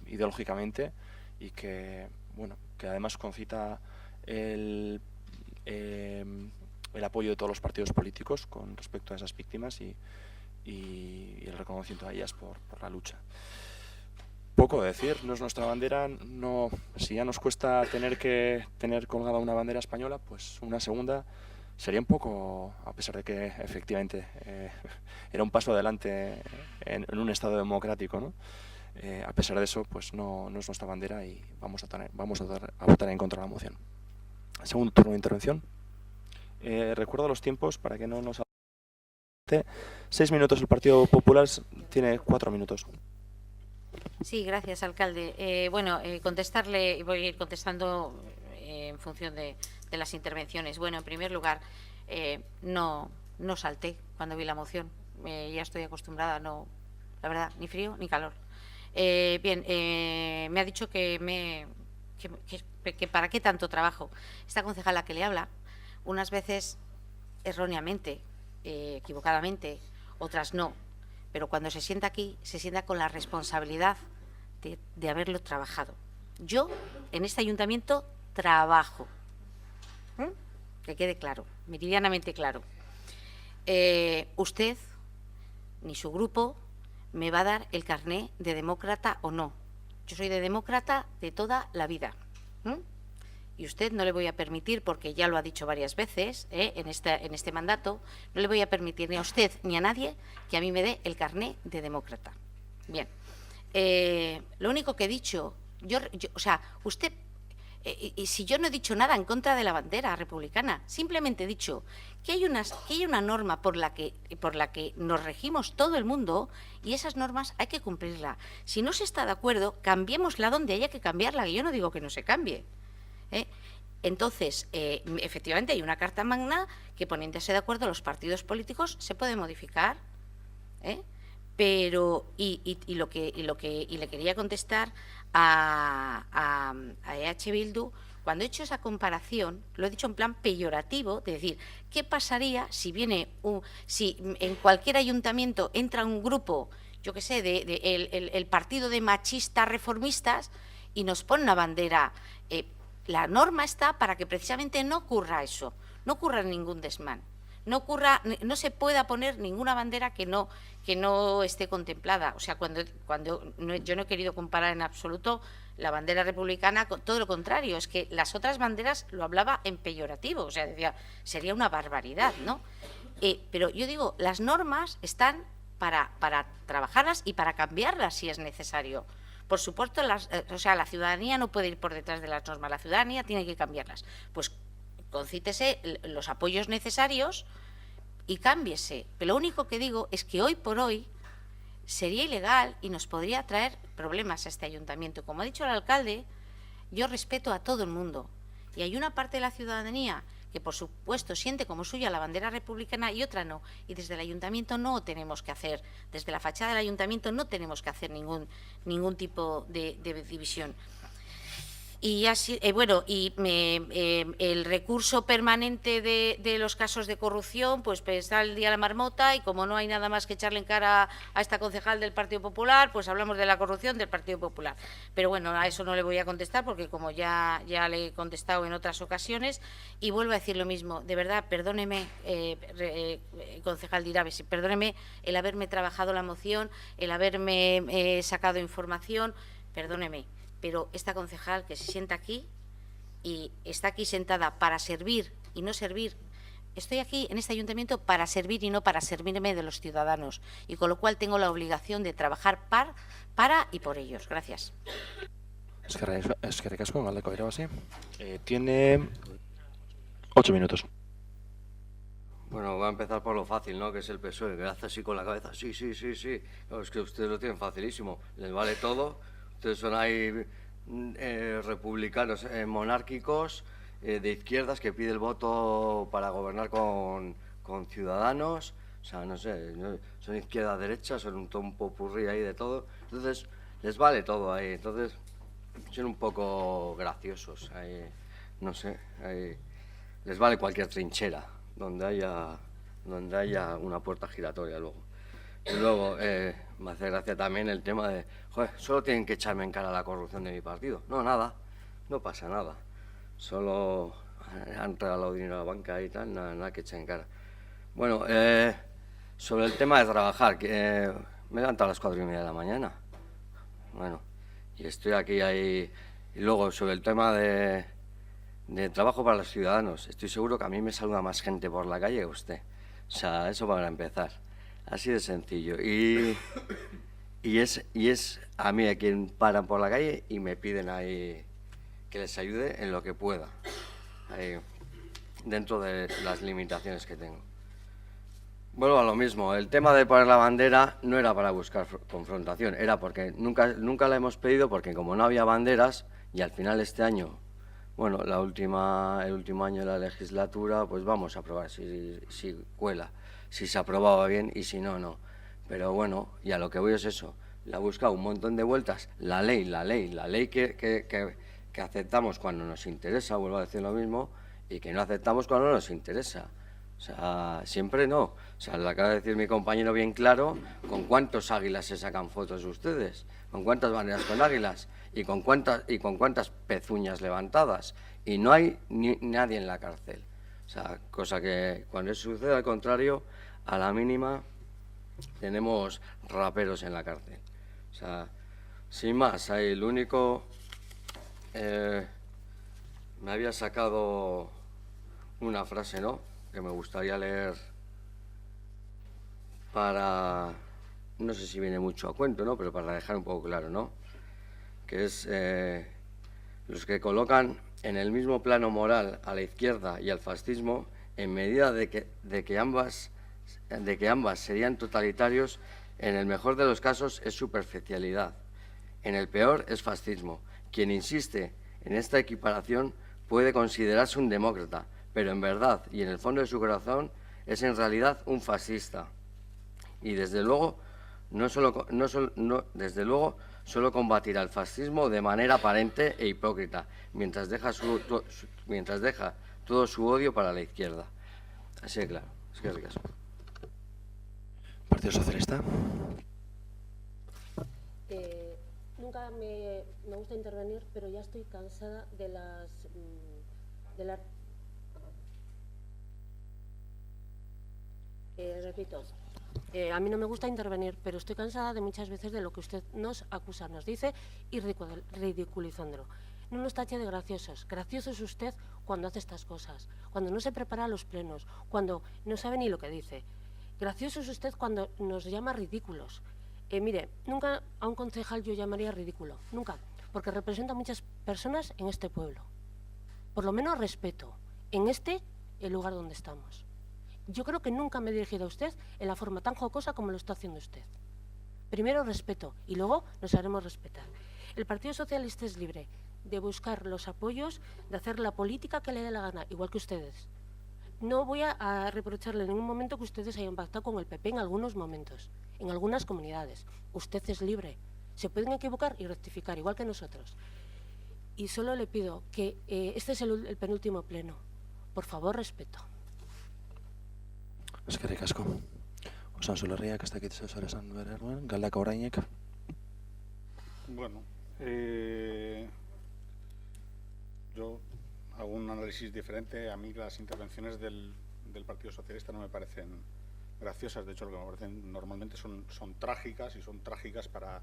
ideológicamente y que, bueno, que además concita el apoyo de todos los partidos políticos con respecto a esas víctimas y el reconocimiento a ellas por la lucha. Poco decir, no es nuestra bandera, no, si ya nos cuesta tener que tener colgada una bandera española, pues una segunda sería un poco, a pesar de que efectivamente era un paso adelante en un Estado democrático, ¿no? A pesar de eso, pues no es nuestra bandera y vamos a votar en contra de la moción. Segundo turno de intervención. Recuerdo los tiempos para que no nos... 6 minutos, el Partido Popular tiene 4 minutos. Sí, gracias, alcalde. Contestarle, y voy a ir contestando en función de las intervenciones. Bueno, en primer lugar, no salté cuando vi la moción. Ya estoy acostumbrada, no, la verdad, ni frío ni calor. Me ha dicho que para qué tanto trabajo. Esta concejala que le habla, unas veces erróneamente, equivocadamente, otras no, pero cuando se sienta aquí, se sienta con la responsabilidad de haberlo trabajado. Yo, en este ayuntamiento, trabajo. Que quede claro, meridianamente claro. Usted, ni su grupo, me va a dar el carné de demócrata o no. Yo soy de demócrata de toda la vida. Y usted no le voy a permitir, porque ya lo ha dicho varias veces en este mandato, no le voy a permitir ni a usted ni a nadie que a mí me dé el carné de demócrata. Bien. Lo único que he dicho, o sea, usted, y si yo no he dicho nada en contra de la bandera republicana, simplemente he dicho que hay una norma por la que nos regimos todo el mundo, y esas normas hay que cumplirla. Si no se está de acuerdo, cambiémosla donde haya que cambiarla, que yo no digo que no se cambie. Entonces, efectivamente hay una carta magna que, poniéndose de acuerdo los partidos políticos, se puede modificar, pero y le quería contestar a EH Bildu. Cuando he hecho esa comparación, lo he dicho en plan peyorativo, de decir, ¿qué pasaría si si en cualquier ayuntamiento entra un grupo, yo qué sé, el partido de machistas reformistas, y nos pone una bandera? La norma está para que precisamente no ocurra eso, no ocurra ningún desmán, no se pueda poner ninguna bandera que no esté contemplada. O sea, yo no he querido comparar en absoluto la bandera republicana con todo lo contrario, es que las otras banderas lo hablaba en peyorativo, o sea, decía, sería una barbaridad, ¿no? Pero yo digo, las normas están para trabajarlas y para cambiarlas si es necesario. Por supuesto, la ciudadanía no puede ir por detrás de las normas, la ciudadanía tiene que cambiarlas. Pues concítese los apoyos necesarios y cámbiese. Pero lo único que digo es que hoy por hoy sería ilegal y nos podría traer problemas a este ayuntamiento. Como ha dicho el alcalde, yo respeto a todo el mundo. Y hay una parte de la ciudadanía que, por supuesto, siente como suya la bandera republicana y otra no. Y desde el ayuntamiento no tenemos que hacer, desde la fachada del ayuntamiento no tenemos que hacer ningún tipo de división. Y así, el recurso permanente de los casos de corrupción, pues está el día de la marmota, y como no hay nada más que echarle en cara a esta concejal del Partido Popular, pues hablamos de la corrupción del Partido Popular. Pero bueno, a eso no le voy a contestar, porque como ya le he contestado en otras ocasiones, y vuelvo a decir lo mismo. De verdad, perdóneme, concejal Diraves, perdóneme el haberme trabajado la moción, el haberme sacado información, perdóneme. Pero esta concejal que se sienta aquí y está aquí sentada para servir y no servir, estoy aquí en este ayuntamiento para servir y no para servirme de los ciudadanos, y con lo cual tengo la obligación de trabajar para y por ellos. Gracias. Eskerrik asko, Galdakao irabazi. Tiene 8 minutos. Bueno, voy a empezar por lo fácil, ¿no? Que es el PSOE, que hace así con la cabeza. Sí. No, es que ustedes lo tienen facilísimo. Les vale todo. Ustedes son ahí republicanos monárquicos, de izquierdas, que pide el voto para gobernar con Ciudadanos. O sea, no sé, son izquierda-derecha, son un popurrí ahí de todo. Entonces, les vale todo ahí. Entonces, son un poco graciosos. Ahí, no sé, ahí, les vale cualquier trinchera donde haya una puerta giratoria luego. Y luego, me hace gracia también el tema de, joder, solo tienen que echarme en cara la corrupción de mi partido. No, nada, no pasa nada. Solo han regalado dinero a la banca y tal, nada que echar en cara. Bueno, sobre el tema de trabajar, que me he levantado a las 4:30 de la mañana. Bueno, y estoy aquí ahí. Y luego, sobre el tema de trabajo para los ciudadanos, estoy seguro que a mí me saluda más gente por la calle que usted. O sea, eso para empezar. Así de sencillo. Y es a mí a quien paran por la calle y me piden ahí que les ayude en lo que pueda, ahí, dentro de las limitaciones que tengo. Vuelvo a lo mismo. El tema de poner la bandera no era para buscar confrontación, era porque nunca la hemos pedido, porque como no había banderas, y al final este año, bueno, el último año de la legislatura, pues vamos a probar si cuela. Si se aprobaba bien y si no, no. Pero bueno, y a lo que voy es eso. Le ha buscado un montón de vueltas. La ley que aceptamos cuando nos interesa, vuelvo a decir lo mismo, y que no aceptamos cuando no nos interesa. O O sea, siempre no. O sea, lo acaba de decir mi compañero bien claro, ¿con cuántos águilas se sacan fotos ustedes? ¿Con cuántas banderas con águilas? ¿Y con cuántas pezuñas levantadas? Y no hay nadie en la cárcel. O sea, cosa que cuando sucede al contrario, a la mínima tenemos raperos en la cárcel. O sea, sin más, ahí el único... me había sacado una frase, ¿no?, que me gustaría leer para... no sé si viene mucho a cuento, ¿no?, pero para dejar un poco claro, ¿no?, que es los que colocan en el mismo plano moral a la izquierda y al fascismo, en medida de que ambas serían totalitarios, en el mejor de los casos es superficialidad, en el peor es fascismo. Quien insiste en esta equiparación puede considerarse un demócrata, pero en verdad y en el fondo de su corazón es en realidad un fascista. Y desde luego solo combatirá el fascismo de manera aparente e hipócrita, mientras deja todo su odio para la izquierda. Así de claro. Es que ricas. Partido Socialista. Nunca me gusta intervenir, pero ya estoy cansada de las... repito, a mí no me gusta intervenir, pero estoy cansada de muchas veces de lo que usted nos acusa, nos dice y ridiculizándolo. No nos tache de graciosos. Gracioso es usted cuando hace estas cosas, cuando no se prepara los plenos, cuando no sabe ni lo que dice. Gracioso es usted cuando nos llama ridículos. Mire, nunca a un concejal yo llamaría ridículo, nunca, porque representa a muchas personas en este pueblo. Por lo menos respeto en el lugar donde estamos. Yo creo que nunca me he dirigido a usted en la forma tan jocosa como lo está haciendo usted. Primero respeto y luego nos haremos respetar. El Partido Socialista es libre de buscar los apoyos, de hacer la política que le dé la gana, igual que ustedes. No voy a reprocharle en ningún momento que ustedes hayan pactado con el PP en algunos momentos, en algunas comunidades. Usted es libre. Se pueden equivocar y rectificar, igual que nosotros. Y solo le pido que este es el penúltimo pleno. Por favor, respeto. Eskerrik asko. Osan Zularriak, ez dakit zer esan behar duen, Galdaka Orainek. Bueno, yo hago un análisis diferente. A mí las intervenciones del Partido Socialista no me parecen graciosas. De hecho, lo que me parecen normalmente son trágicas, y son trágicas para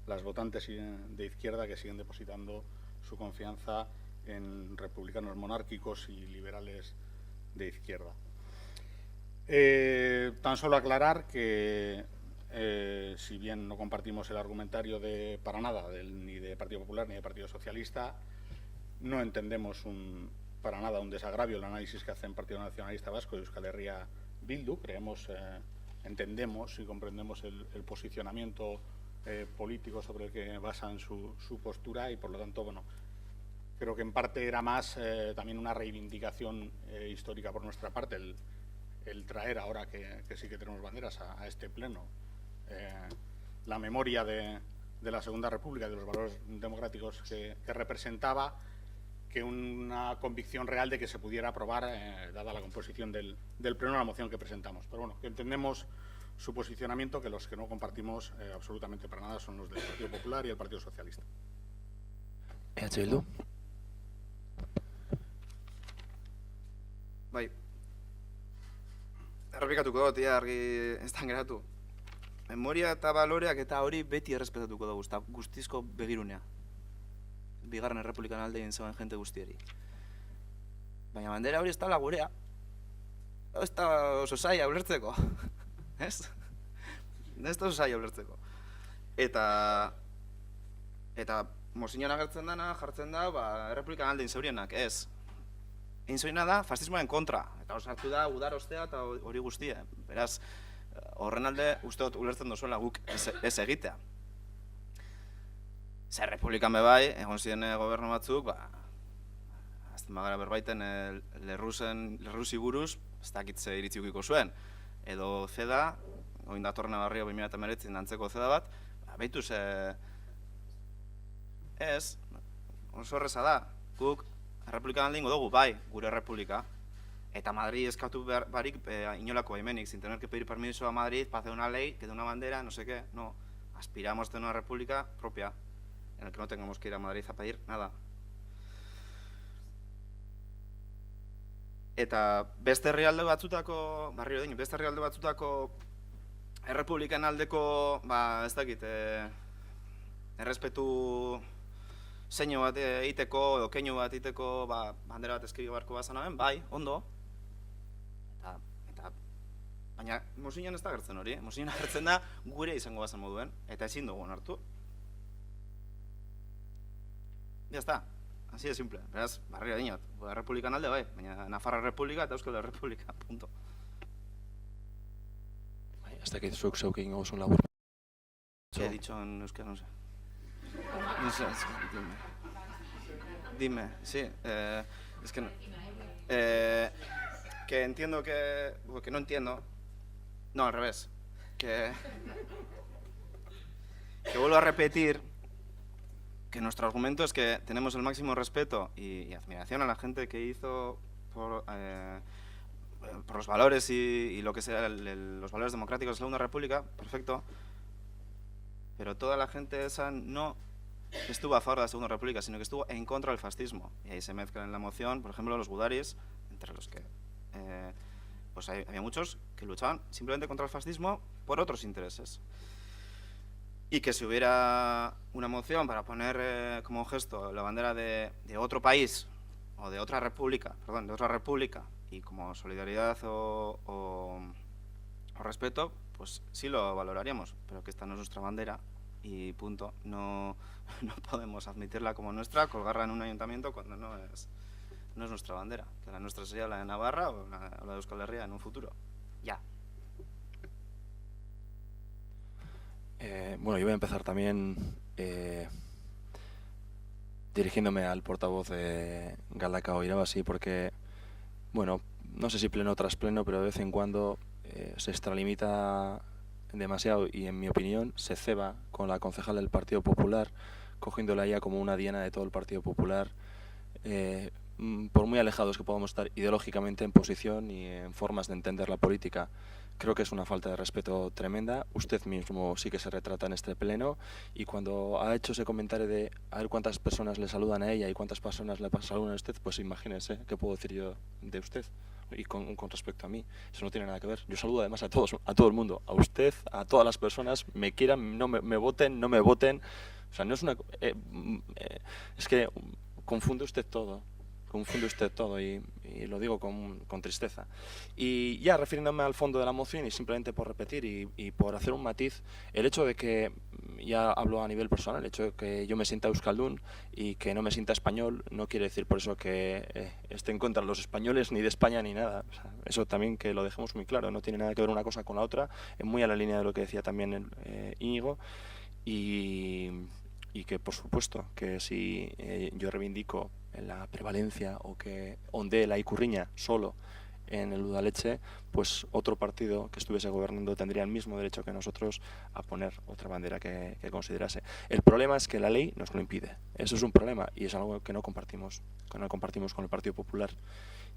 las votantes de izquierda que siguen depositando su confianza en republicanos monárquicos y liberales de izquierda. Tan solo aclarar que, si bien no compartimos el argumentario para nada ni de Partido Popular ni de Partido Socialista, no entendemos para nada un desagravio el análisis que hacen Partido Nacionalista Vasco y Euskal Herria Bildu. Entendemos y comprendemos el posicionamiento político sobre el que basan su postura, y por lo tanto, bueno, creo que en parte era más también una reivindicación histórica por nuestra parte el traer, ahora que sí que tenemos banderas, a este pleno la memoria de la Segunda República, de los valores democráticos que representaba, que una convicción real de que se pudiera aprobar, dada la composición del pleno, la moción que presentamos. Pero bueno, que entendemos su posicionamiento, que los que no compartimos absolutamente para nada son los del Partido Popular y el Partido Socialista. EH Bildu. Bai. Errepikatuko dut, argi ez dan geratu. Memoria eta baloreak eta hori beti errespetatuko dugu, eta guztizko begirunea. Bigarren Errepublikan alde egin zegoen jente guztieri. Baina bandera hori ez da gurea. Ez da oso zaila ulertzeko. Ez? Ez da oso zaila ulertzeko. Eta moziñoan agertzen dana, jartzen da, Errepublikan alde egin zeurienak, ez. Egin zoina da, fascismoaren kontra. Eta osartu da, udar ostea eta hori guztia. Beraz, horren alde uste dut ulertzen dozuela guk ez egitea. Zer Republikan bebai, egon ziren gobernu batzuk, azten bagara berbaiten lerrusi buruz, ez dakitze iritzi ukiko zuen. Edo zeda, oin datorrena barrio 2019 dantzeko zeda bat, behituz, ez, oso horreza da, guk Errepublikan alde ingo dugu, bai, gure Errepublika. Eta Madrid eskatu barik inolako baimenik, sin tener que pedir permiso a Madrid para hacer una ley, que de una bandera, no sé qué, no. Aspiramos de una república propia, en la que no tengamos que ir a Madrid a pedir nada. Eta beste herrialde batzutako, barrio dini, beste herrialde batzutako errepublikan aldeko, ez dakit, errespetu zeinu bat egiteko, edo keinu bat egiteko, bandera bat eskegi beharko bazanaben, bai, ondo. Eta baina Mosiñon ez da gertzen hori, Mosiñon agertzen da gure izango bazen moduen, eta ezin dugu onartu. Ya está. Así de simple. Beraz, barrio dinot. Errepublikan alde bai, baina Nafarra Republika eta Euskal Errepublika, punto. Ez dakit zuek zeuk egingo gozun labur. ¿Qué he dicho en euskera? No sé. No sé, dime, sí. Es que no. Que entiendo que no entiendo. No, al revés. Que vuelvo a repetir que nuestro argumento es que tenemos el máximo respeto y admiración a la gente que hizo por los valores y lo que sea los valores democráticos de la Segunda República, perfecto, pero toda la gente esa no estuvo a favor de la Segunda República, sino que estuvo en contra del fascismo. Y ahí se mezclan en la moción, por ejemplo, los gudaris, entre los que pues había muchos que luchaban simplemente contra el fascismo por otros intereses. Y que si hubiera una moción para poner como gesto la bandera de otro país o de otra república, perdón, de otra república, y como solidaridad o respeto, pues sí lo valoraríamos, pero que esta no es nuestra bandera y punto. No podemos admitirla como nuestra, colgarla en un ayuntamiento cuando no es nuestra bandera, que la nuestra sería la de Navarra o la de Euskal Herria en un futuro. Ya. Bueno, yo voy a empezar también dirigiéndome al portavoz de Galdakao Irabazi, porque, bueno, no sé si pleno tras pleno, pero de vez en cuando se extralimita demasiado y, en mi opinión, se ceba con la concejal del Partido Popular, cogiéndola ya como una diana de todo el Partido Popular, por muy alejados que podamos estar ideológicamente en posición y en formas de entender la política. Creo que es una falta de respeto tremenda. Usted mismo sí que se retrata en este pleno, y cuando ha hecho ese comentario de a ver cuántas personas le saludan a ella y cuántas personas le saludan a usted, pues imagínese qué puedo decir yo de usted y con respecto a mí. Eso no tiene nada que ver. Yo saludo además a todo el mundo, a usted, a todas las personas, me quieran, no me voten, no me voten. O sea, no es una... es que confunde usted todo. Y lo digo con tristeza. Y ya refiriéndome al fondo de la moción, y simplemente por repetir y por hacer un matiz, el hecho de que, ya hablo a nivel personal, el hecho de que yo me sienta euskaldun y que no me sienta español, no quiere decir por eso que esté en contra de los españoles, ni de España, ni nada. O sea, eso también que lo dejemos muy claro, no tiene nada que ver una cosa con la otra, es muy a la línea de lo que decía también Íñigo, y que por supuesto que si yo reivindico la prevalencia o que ondee la Ikurriña solo en el Udaleche, pues otro partido que estuviese gobernando tendría el mismo derecho que nosotros a poner otra bandera que considerase. El problema es que la ley nos lo impide. Eso es un problema y es algo que no compartimos con el Partido Popular,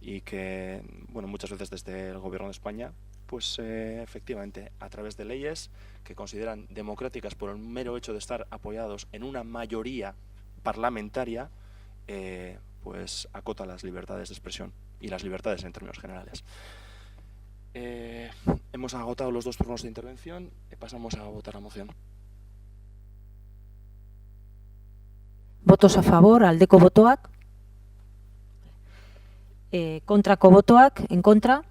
y que, bueno, muchas veces desde el Gobierno de España, pues efectivamente, a través de leyes que consideran democráticas por el mero hecho de estar apoyados en una mayoría parlamentaria, pues acota las libertades de expresión y las libertades en términos generales. Hemos agotado los 2 turnos de intervención, pasamos a votar la moción. Votos a favor, aldeko botoak. Kontrako botoak, en contra.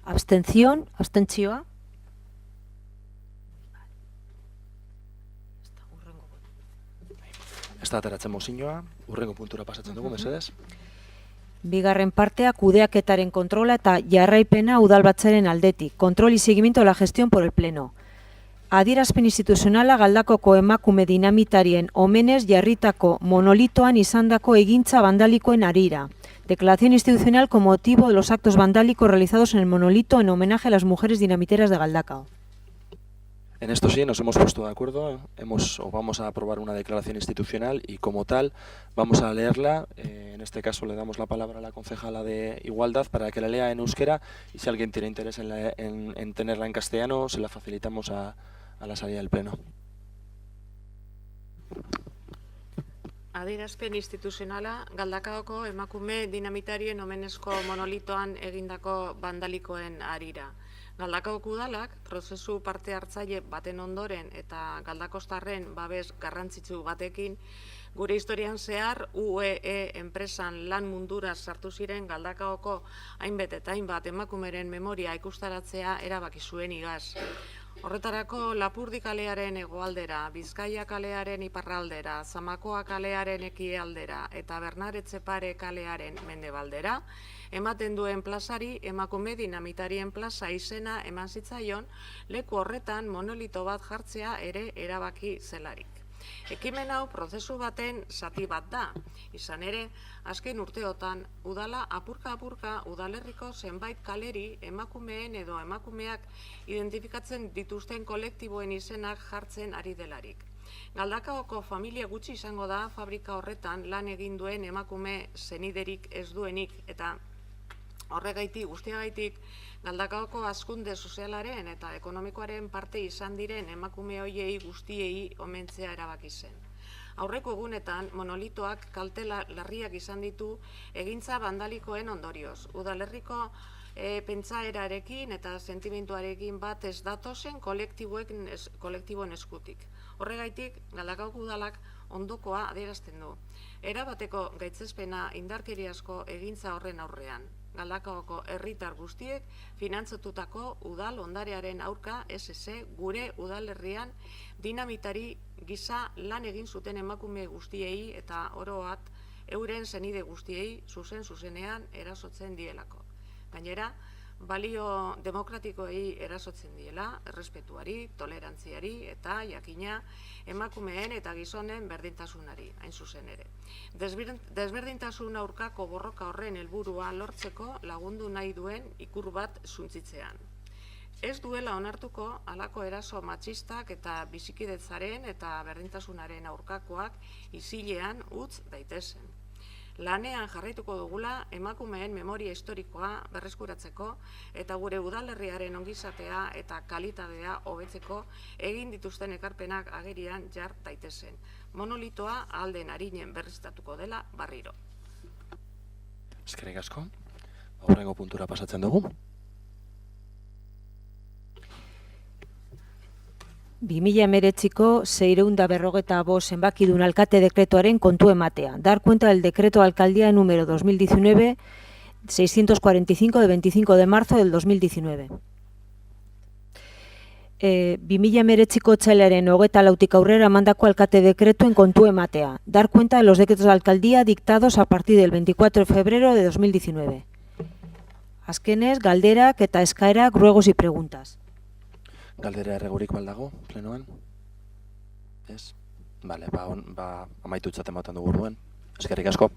Abstención, abstentzioa. Ez da ateratzen mozioa, hurrengo puntura pasatzen dugu, mesedez. Bigarren partea, kudeaketaren kontrola eta jarraipena udalbatzaren aldetik. Control y seguimiento de la gestión por el Pleno. Adierazpen instituzionala Galdakoko emakume dinamitarien omenez jarritako monolitoan izandako egintza vandalikoen harira. Declaración institucional con motivo de los actos vandálicos realizados en el monolito en homenaje a las mujeres dinamiteras de Galdakao. En esto sí, nos hemos puesto de acuerdo, vamos a aprobar una declaración institucional y como tal vamos a leerla. En este caso le damos la palabra a la concejala de Igualdad para que la lea en euskera y si alguien tiene interés en tenerla en castellano se la facilitamos a la salida del pleno. Adierazpen instituzionala, Galdakaoko emakume dinamitarien omenezko monolitoan egindako bandalikoen harira. Galdakaoko udalak, prozesu parte hartzaile baten ondoren eta galdakostarren babes garrantzitsu batekin, gure historian zehar UEE enpresan lan mundura sartu ziren Galdakaoko hainbat eta hainbat emakumeren memoria ikustaratzea erabaki zuen igaz. Horretarako Lapurdi kalearen hegoaldera, Bizkaia kalearen iparraldera, Zamakoa kalearen ekialdera eta Bernard Etxepare kalearen mendebaldera, ematen duen plazari emakume dinamitarien plaza izena eman zitzaion, leku horretan monolito bat jartzea ere erabaki zelarik. Ekimen hau prozesu baten zati bat da, izan ere, azken urteotan, udala apurka-apurka udalerriko zenbait kaleri emakumeen edo emakumeak identifikatzen dituzten kolektiboen izenak jartzen ari delarik. Galdakaoko familia gutxi izango da fabrika horretan lan egin duen emakume zeniderik ez duenik eta horregaitik, guztiagaitik, Galdakaoko hazkunde sozialaren eta ekonomikoaren parte izan diren emakume hoiei guztiei omentzea erabaki zen. Aurreko egunetan, monolitoak kalte larriak izan ditu egintza bandalikoen ondorioz. Udalerriko pentsaerarekin eta sentimentuarekin bat ez datozen kolektiboen eskutik. Horregaitik, Galdakaoko udalak ondokoa adierazten du. Erabateko gaitzespena indarkeriazko egintza horren aurrean. Galdakaoko herritar guztiek finantzatutako udal ondarearen aurka SS gure udalerrian dinamitari gisa lan egin zuten emakume guztiei eta oroat euren zenide guztiei zuzenean erasotzen dielako. Gainera, balio demokratikoei erasotzen diela, errespetuari, tolerantziari eta jakina emakumeen eta gizonen berdintasunari, hain zuzen ere. Desberdintasun aurkako borroka horren helburua lortzeko lagundu nahi duen ikur bat suntzitzean. Ez duela onartuko halako eraso matxistak eta bizikidetzaren eta berdintasunaren aurkakoak isilean utz daitezen. Lanean jarraituko dugula emakumeen memoria historikoa berreskuratzeko eta gure udalerriaren ongizatea eta kalitatea hobetzeko egin dituzten ekarpenak agerian jar daitezen. Monolitoa alden arinen berriztatuko dela barriro. Eskerrik asko. Aurrengo puntura pasatzen dugu. 2019ko 645 zenbakidun alkate dekretoaren kontu ematea. Dar cuenta del decreto de alcaldía número 2019-645 de 25 de marzo del 2019. 2019ko otsailaren 24tik aurrera mandako alkate dekretuen kontu ematea. Dar cuenta de los decretos de alcaldía dictados a partir del 24 de febrero de 2019. Azkenez, galderak eta eskaerak, ruegos y preguntas. Galdera erregurik baldago, plenoan? Ez? Bale, amaitutzat ematen dugu orduan. Eskerrik asko.